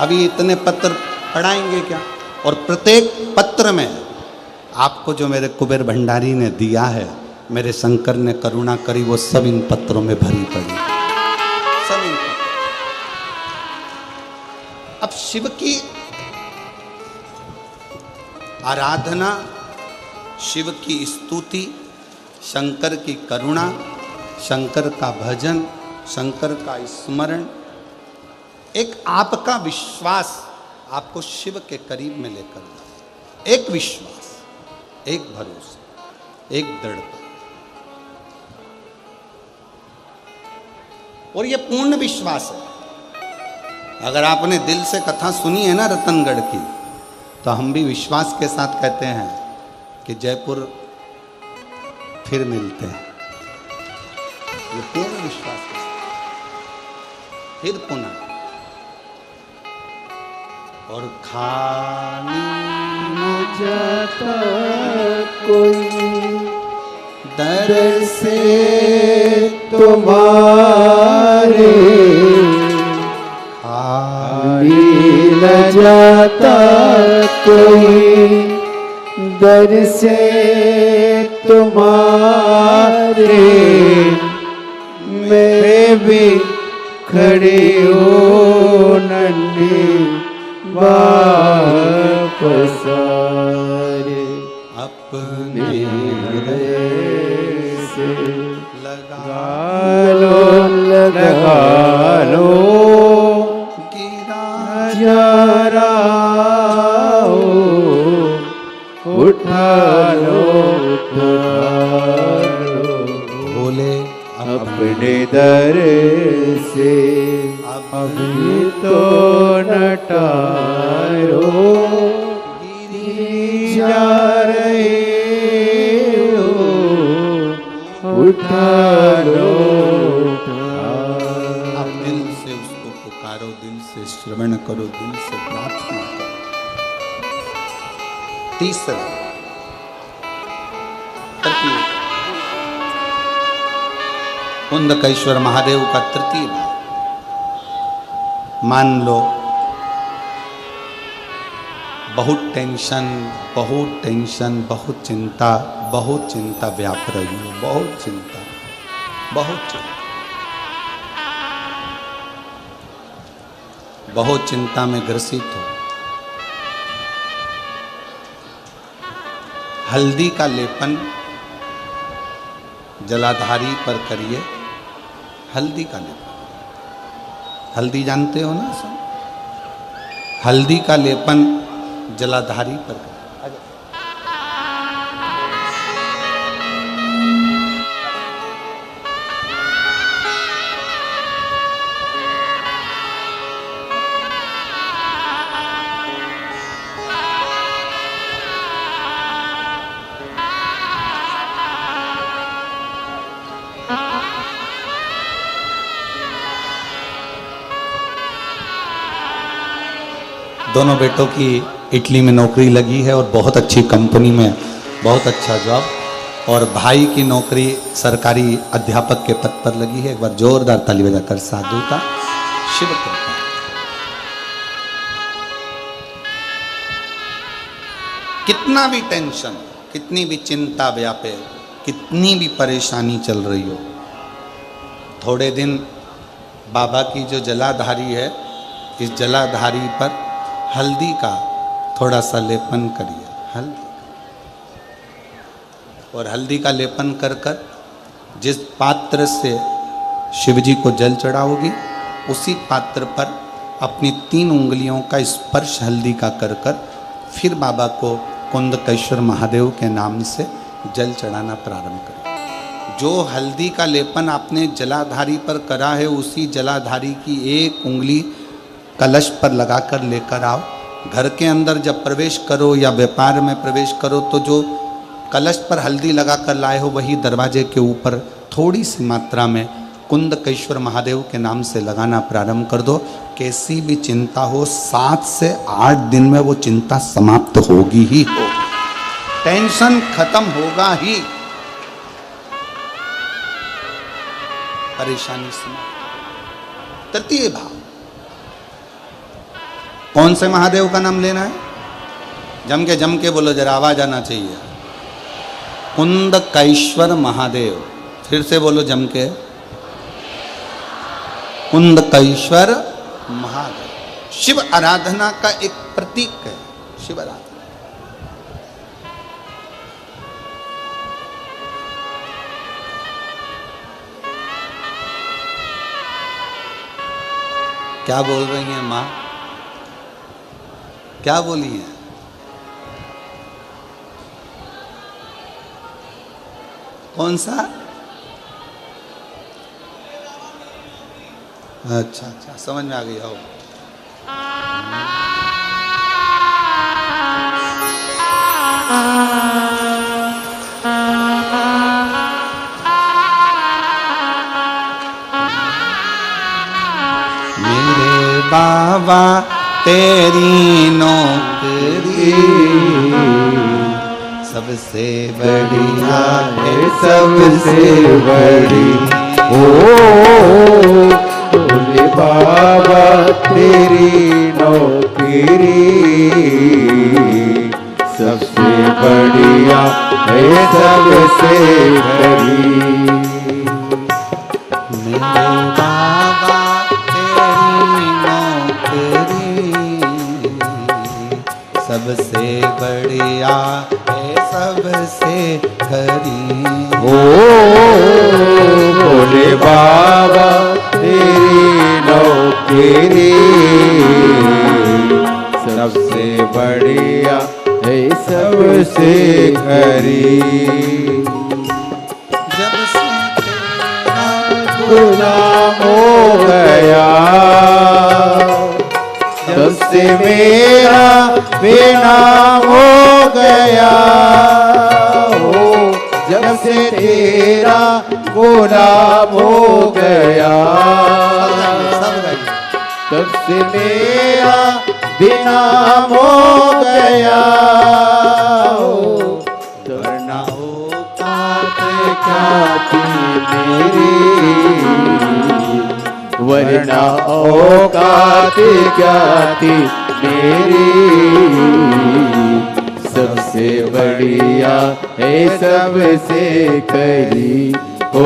अभी इतने पत्र पढ़ाएंगे क्या? और प्रत्येक पत्र में आपको जो मेरे कुबेर भंडारी ने दिया है मेरे शंकर ने करुणा करी, वो सब इन पत्रों में भरी पड़ी, सब इन पत्रों। अब शिव की आराधना, शिव की स्तुति, शंकर की करुणा, शंकर का भजन, शंकर का स्मरण, एक आपका विश्वास आपको शिव के करीब में लेकर जाए। एक विश्वास, एक भरोसा, एक दृढ़ता। और ये पूर्ण विश्वास है। अगर आपने दिल से कथा सुनी है ना रतनगढ़ की, तो हम भी विश्वास के साथ कहते हैं कि जयपुर फिर मिलते हैं। ये पूर्ण विश्वास के साथ फिर पुनः। और खाली न जाता कोई दर से तुम्हारे, खाली न जाता कोई दर से तुम्हारे, मैं भी खड़े हो नन्हे वापस आरे, अपने से लगा लगा लो गिरा जा रहा हो, उठा लो बोले अपने दर से अभी तो न टारो, गिरी जा रहे हो, उठा लो। आप दिल से उसको पुकारो, दिल से श्रवण करो, दिल से प्रार्थना करो। तीसरा कुंदकेश्वर महादेव का तृतीय भाव। मान लो बहुत टेंशन, बहुत चिंता व्याप रही हो, बहुत चिंता, बहुत चिंता में ग्रसित हो। हल्दी का लेपन जलाधारी पर करिए। हल्दी का लेपन, हल्दी जानते हो ना सब? हल्दी का लेपन जलाधारी पर करिए। दोनों बेटों की इटली में नौकरी लगी है और बहुत अच्छी कंपनी में, बहुत अच्छा जॉब। और भाई की नौकरी सरकारी अध्यापक के पद पर लगी है। एक बार जोरदार ताली बजाकर साधुता शिव कृपा। कितना भी टेंशन, कितनी भी चिंता व्यापे, कितनी भी परेशानी चल रही हो, थोड़े दिन बाबा की जो जलाधारी है, इस जलाधारी पर हल्दी का थोड़ा सा लेपन करिए। हल्दी, और हल्दी का लेपन कर कर जिस पात्र से शिवजी को जल चढ़ाओगी, उसी पात्र पर अपनी 3 उंगलियों का स्पर्श हल्दी का कर कर फिर बाबा को कुंदकेश्वर महादेव के नाम से जल चढ़ाना प्रारंभ करें। जो हल्दी का लेपन आपने जलाधारी पर करा है, उसी जलाधारी की 1 उंगली कलश पर लगाकर लेकर आओ। घर के अंदर जब प्रवेश करो या व्यापार में प्रवेश करो, तो जो कलश पर हल्दी लगाकर लाए हो, वही दरवाजे के ऊपर थोड़ी सी मात्रा में कुंदकेश्वर महादेव के नाम से लगाना प्रारंभ कर दो। कैसी भी चिंता हो, 7 से 8 दिन में वो चिंता समाप्त होगी ही हो, टेंशन खत्म होगा ही, परेशानी समाप्त। तृतीय भाव, कौन से महादेव का नाम लेना है? जम के बोलो, जरा आवाज आना चाहिए। उंदकेश्वर महादेव। फिर से बोलो जम के, उंदकेश्वर महादेव शिव आराधना का एक प्रतीक है। शिव आराधना क्या बोल रही हैं माँ? क्या बोली हैं? कौन सा? अच्छा अच्छा, समझ में आ गई। आओ मेरे बाबा तेरी नौकरी सबसे बढ़िया है, सबसे बड़ी। ओ भोले बाबा तेरी नौकरी सबसे बढ़िया है, सबसे बड़ी। मेरे बाबा तेरी नौकरी सबसे बढ़िया है, सबसे खरी। ओ भोले बाबा तेरी नौकरी सबसे बढ़िया है, सबसे खरी। जब से तेरा गुलाम हो गया, जब से मेरा बेनाम हो गया, हो जब से तेरा गुलाम हो गया, तब से मेरा बेनाम हो गया। वरना औकात क्या थी मेरी, वरना औकात क्या थी मेरी, सबसे बढ़िया है, सबसे खरी। ओ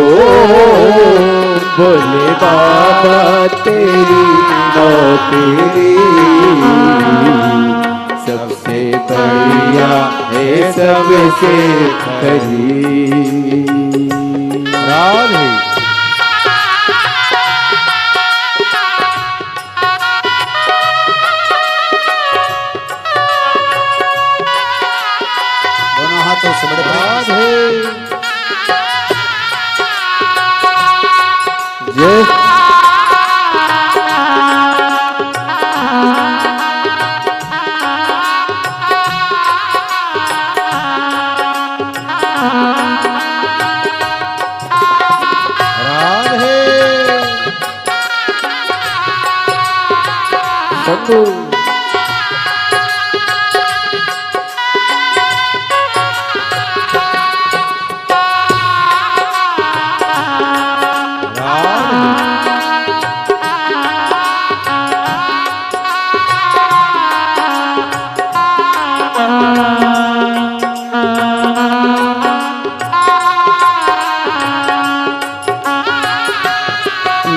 भोले बाबा तेरी नौकरी सबसे बढ़िया है, सबसे खरी। राधे दोनों हाथों से बड़े राधे जय शंभू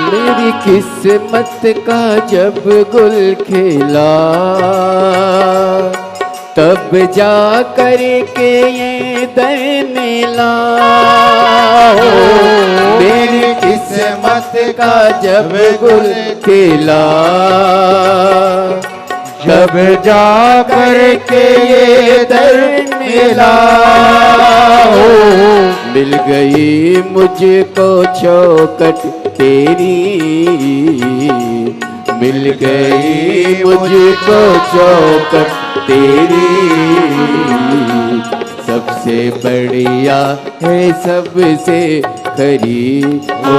मेरी किस्मत का जब गुल खिला, तब जा कर के ये दर मिला। मेरी किस्मत का जब गुल खिला, जब जा कर के ये दर मिला। मिल गई मुझको चौखट तेरी, मिल गई मुझको चौखट तेरी, सबसे बढ़िया है, सबसे खरी। ओ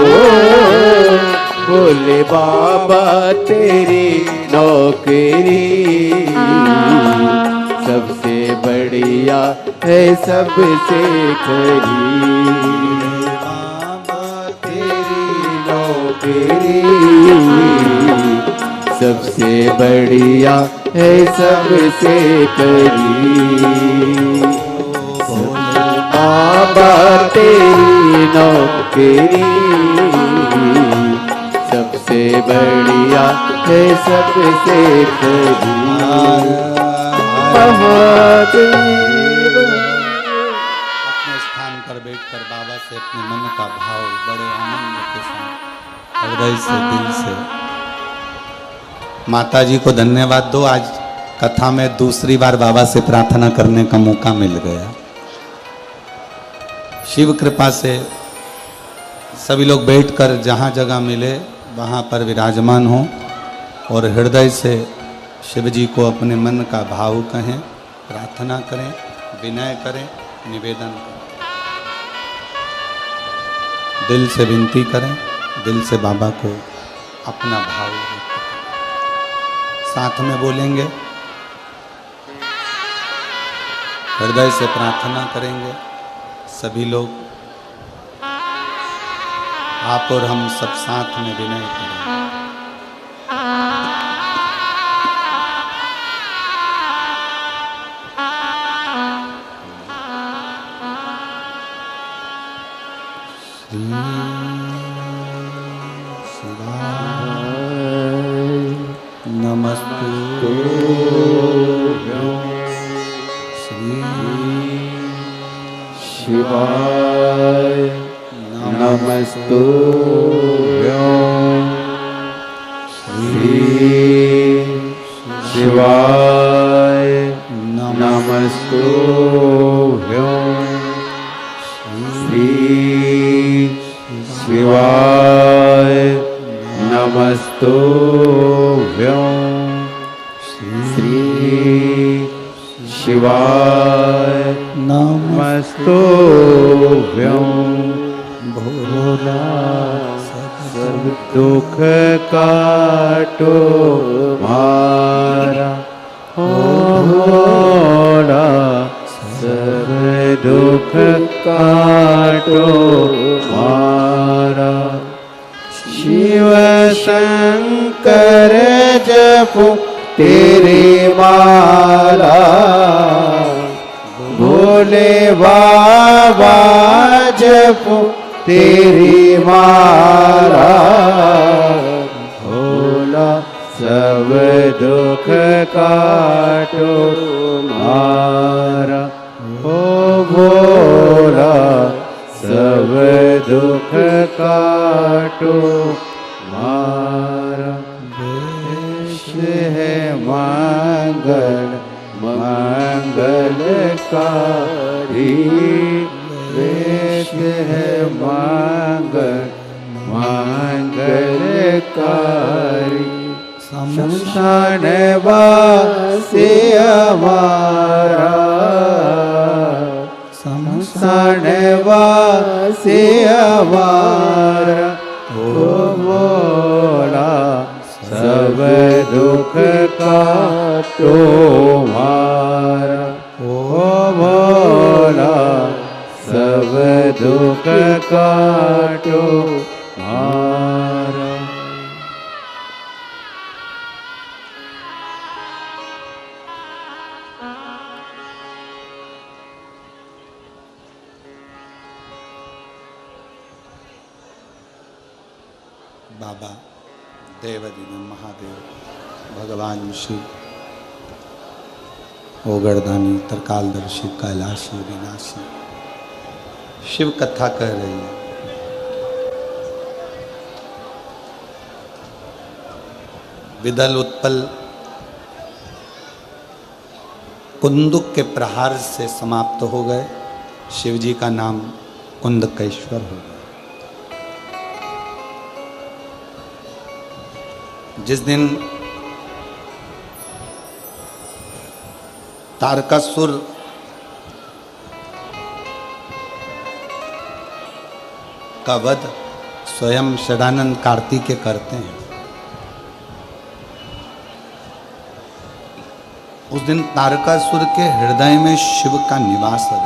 भोले बाबा तेरी नौकरी सबसे बढ़िया है, सबसे खरी। तेरी सबसे बढ़िया है, सबसे करी। भोले बाबा बाबा तेरी नौकरी सबसे बढ़िया है सबसे खरी महादेव। अपने स्थान पर बैठकर बाबा से अपने मन का भाव बड़े आनंद के साथ हृदय से दिल से माता जी को धन्यवाद दो। आज कथा में दूसरी बार बाबा से प्रार्थना करने का मौका मिल गया। शिव कृपा से सभी लोग बैठकर जहाँ जगह मिले वहाँ पर विराजमान हों और हृदय से शिव जी को अपने मन का भाव कहें, प्रार्थना करें, विनय करें, निवेदन करें, दिल से विनती करें, दिल से बाबा को अपना भाव व्यक्त करें। साथ में बोलेंगे, हृदय से प्रार्थना करेंगे सभी लोग, आप और हम सब साथ में विनय करें। नमस्तु शिवाय नमस्तुभ्यं श्री शिवाय नमस्तुभ्यं श्री शिवाय नमस्तुभ्यं श्री शिवाय नमस्तुभ्यं भोला सब दुख काटो मारा हो भोला सब दुख काटो मारा शिव शंकर जपो तेरी माला भोले बाबा जपो तेरी माला भोला सब दुख काटो मारा हो भोला सब दुख काटो मारा देश है मंगल मंगलकारी देश है मंगल मंगलकारी शमशान वासी हमारा शमशान वासी हमारा हो भोला सब दुख काटो मारा हो भोला सब दुख काटो मारा। बाबा देवदिन महादेव भगवान शिव ओगरदानी तरकालदर्शी कैलाशी विनाशी शिव कथा कह रही है। विदल उत्पल कुंदुक के प्रहार से समाप्त हो गए। शिव जी का नाम कुंदकेश्वर हो गया। जिस दिन तारकासुर का वध स्वयं षडानंद कार्तिकेय करते हैं, उस दिन तारकासुर के हृदय में शिव का निवास है।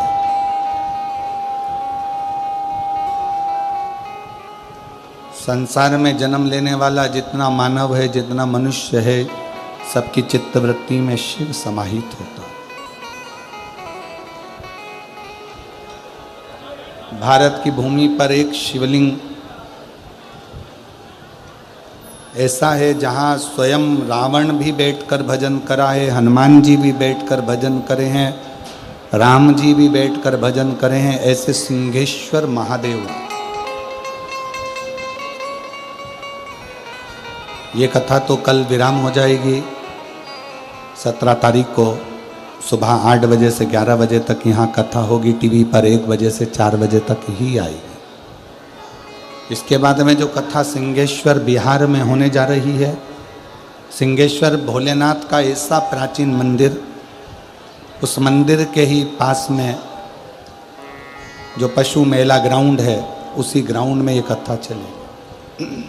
संसार में जन्म लेने वाला जितना मानव है, जितना मनुष्य है, सबकी चित्तवृत्ति में शिव समाहित होता है। भारत की भूमि पर एक शिवलिंग ऐसा है जहाँ स्वयं रावण भी बैठकर भजन करा है, हनुमान जी भी बैठकर भजन करे हैं, राम जी भी बैठकर भजन करे हैं। ऐसे सिंहेश्वर महादेव, ये कथा तो कल विराम हो जाएगी। 17 तारीख को सुबह 8 बजे से 11 बजे तक यहाँ कथा होगी। टीवी पर 1 बजे से 4 बजे तक ही आएगी। इसके बाद में जो कथा सिंहेश्वर बिहार में होने जा रही है, सिंहेश्वर भोलेनाथ का ऐसा प्राचीन मंदिर, उस मंदिर के ही पास में जो पशु मेला ग्राउंड है, उसी ग्राउंड में ये कथा चलेगी।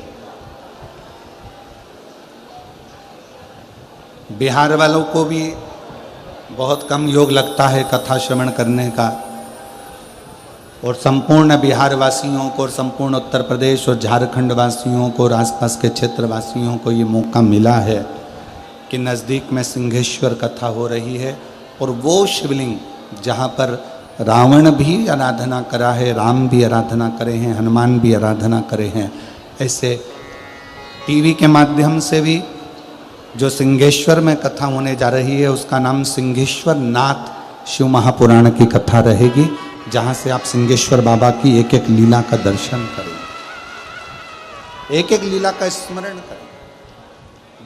बिहार वालों को भी बहुत कम योग लगता है कथा श्रवण करने का, और संपूर्ण बिहार वासियों को और संपूर्ण उत्तर प्रदेश और झारखंड वासियों को और आसपास के क्षेत्र वासियों को ये मौका मिला है कि नज़दीक में सिंहेश्वर कथा हो रही है। और वो शिवलिंग जहाँ पर रावण भी आराधना करा है, राम भी आराधना करे हैं, हनुमान भी आराधना करे हैं, ऐसे टीवी के माध्यम से भी जो सिंहेश्वर में कथा होने जा रही है, उसका नाम सिंहेश्वर नाथ शिव महापुराण की कथा रहेगी, जहाँ से आप सिंहेश्वर बाबा की एक एक लीला का दर्शन करें, एक एक लीला का स्मरण करें।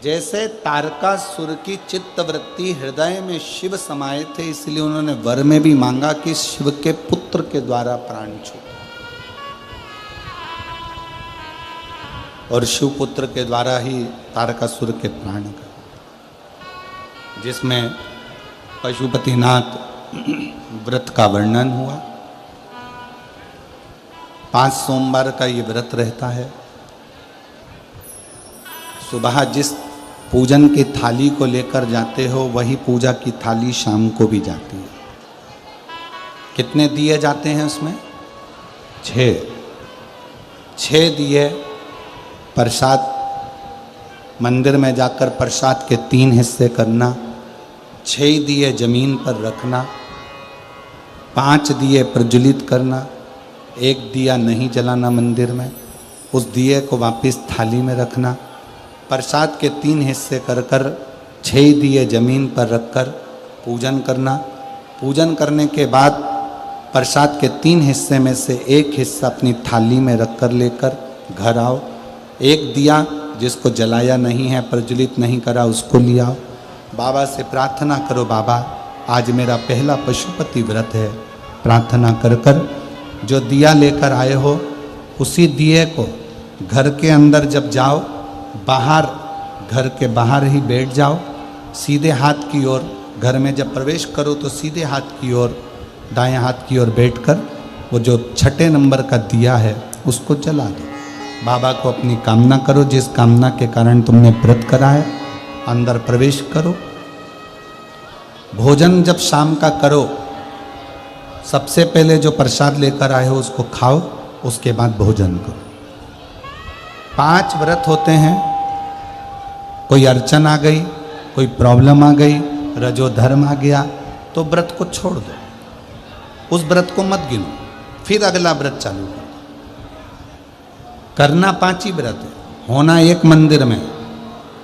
जैसे तारकासुर की चित्त वृत्ति हृदय में शिव समाये थे, इसलिए उन्होंने वर में भी मांगा कि शिव के पुत्र के द्वारा प्राण छूटे, और शिव पुत्र के द्वारा ही तारकासुर के प्राण कर, जिसमें पशुपतिनाथ व्रत का वर्णन हुआ। 5 सोमवार का ये व्रत रहता है। सुबह जिस पूजन की थाली को लेकर जाते हो, वही पूजा की थाली शाम को भी जाती है। कितने दिए जाते हैं उसमें? 6 दिए। प्रसाद मंदिर में जाकर प्रसाद के 3 हिस्से करना, 6 दिए जमीन पर रखना, 5 दिए प्रज्वलित करना, 1 दिया नहीं जलाना मंदिर में, उस दिए को वापस थाली में रखना। प्रसाद के 3 हिस्से कर 6 दिए जमीन पर रखकर पूजन करना। पूजन करने के बाद प्रसाद के 3 हिस्से में से 1 हिस्सा अपनी थाली में रखकर लेकर घर आओ। 1 दिया जिसको जलाया नहीं है, प्रज्वलित नहीं करा, उसको ले आओ। बाबा से प्रार्थना करो, बाबा आज मेरा पहला पशुपति व्रत है। प्रार्थना कर जो दिया लेकर आए हो, उसी दिए को घर के अंदर जब जाओ, बाहर घर के बाहर ही बैठ जाओ, सीधे हाथ की ओर। घर में जब प्रवेश करो तो सीधे हाथ की ओर, दाएं हाथ की ओर बैठकर वो जो 6 नंबर का दिया है उसको जला दो। बाबा को अपनी कामना करो, जिस कामना के कारण तुमने व्रत करा है, अंदर प्रवेश करो। भोजन जब शाम का करो, सबसे पहले जो प्रसाद लेकर आए हो उसको खाओ, उसके बाद भोजन करो। 5 व्रत होते हैं। कोई अड़चन आ गई, कोई प्रॉब्लम आ गई, रजोधर्म आ गया, तो व्रत को छोड़ दो, उस व्रत को मत गिनो, फिर अगला व्रत चालू करो। करना 5 ही व्रत है, होना एक मंदिर में,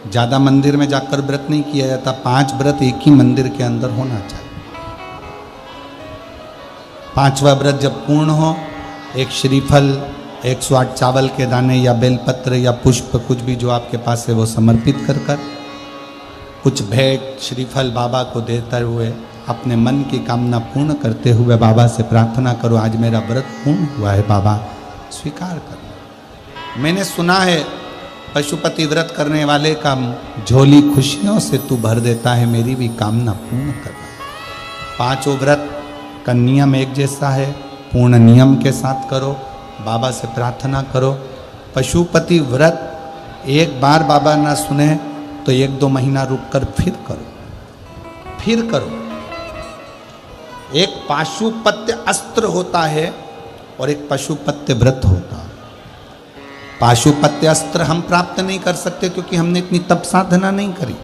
ज़्यादा मंदिर में जाकर व्रत नहीं किया जाता। 5 व्रत एक ही मंदिर के अंदर होना चाहिए। 5वां व्रत जब पूर्ण हो, एक श्रीफल, 108 चावल के दाने या बेलपत्र या पुष्प, कुछ भी जो आपके पास है वो समर्पित कर कुछ भेंट श्रीफल बाबा को देते हुए अपने मन की कामना पूर्ण करते हुए बाबा से प्रार्थना करो, आज मेरा व्रत पूर्ण हुआ है, बाबा स्वीकार करो। मैंने सुना है पशुपति व्रत करने वाले का झोली खुशियों से तू भर देता है, मेरी भी कामना पूर्ण करना। 5 व्रत का नियम एक जैसा है, पूर्ण नियम के साथ करो, बाबा से प्रार्थना करो। पशुपति व्रत एक बार बाबा ना सुने तो 1-2 महीना रुककर फिर करो। एक पाशुपत्य अस्त्र होता है और एक पशुपत्य व्रत होता है। पाशुपत्य अस्त्र हम प्राप्त नहीं कर सकते क्योंकि हमने इतनी तप साधना नहीं करी।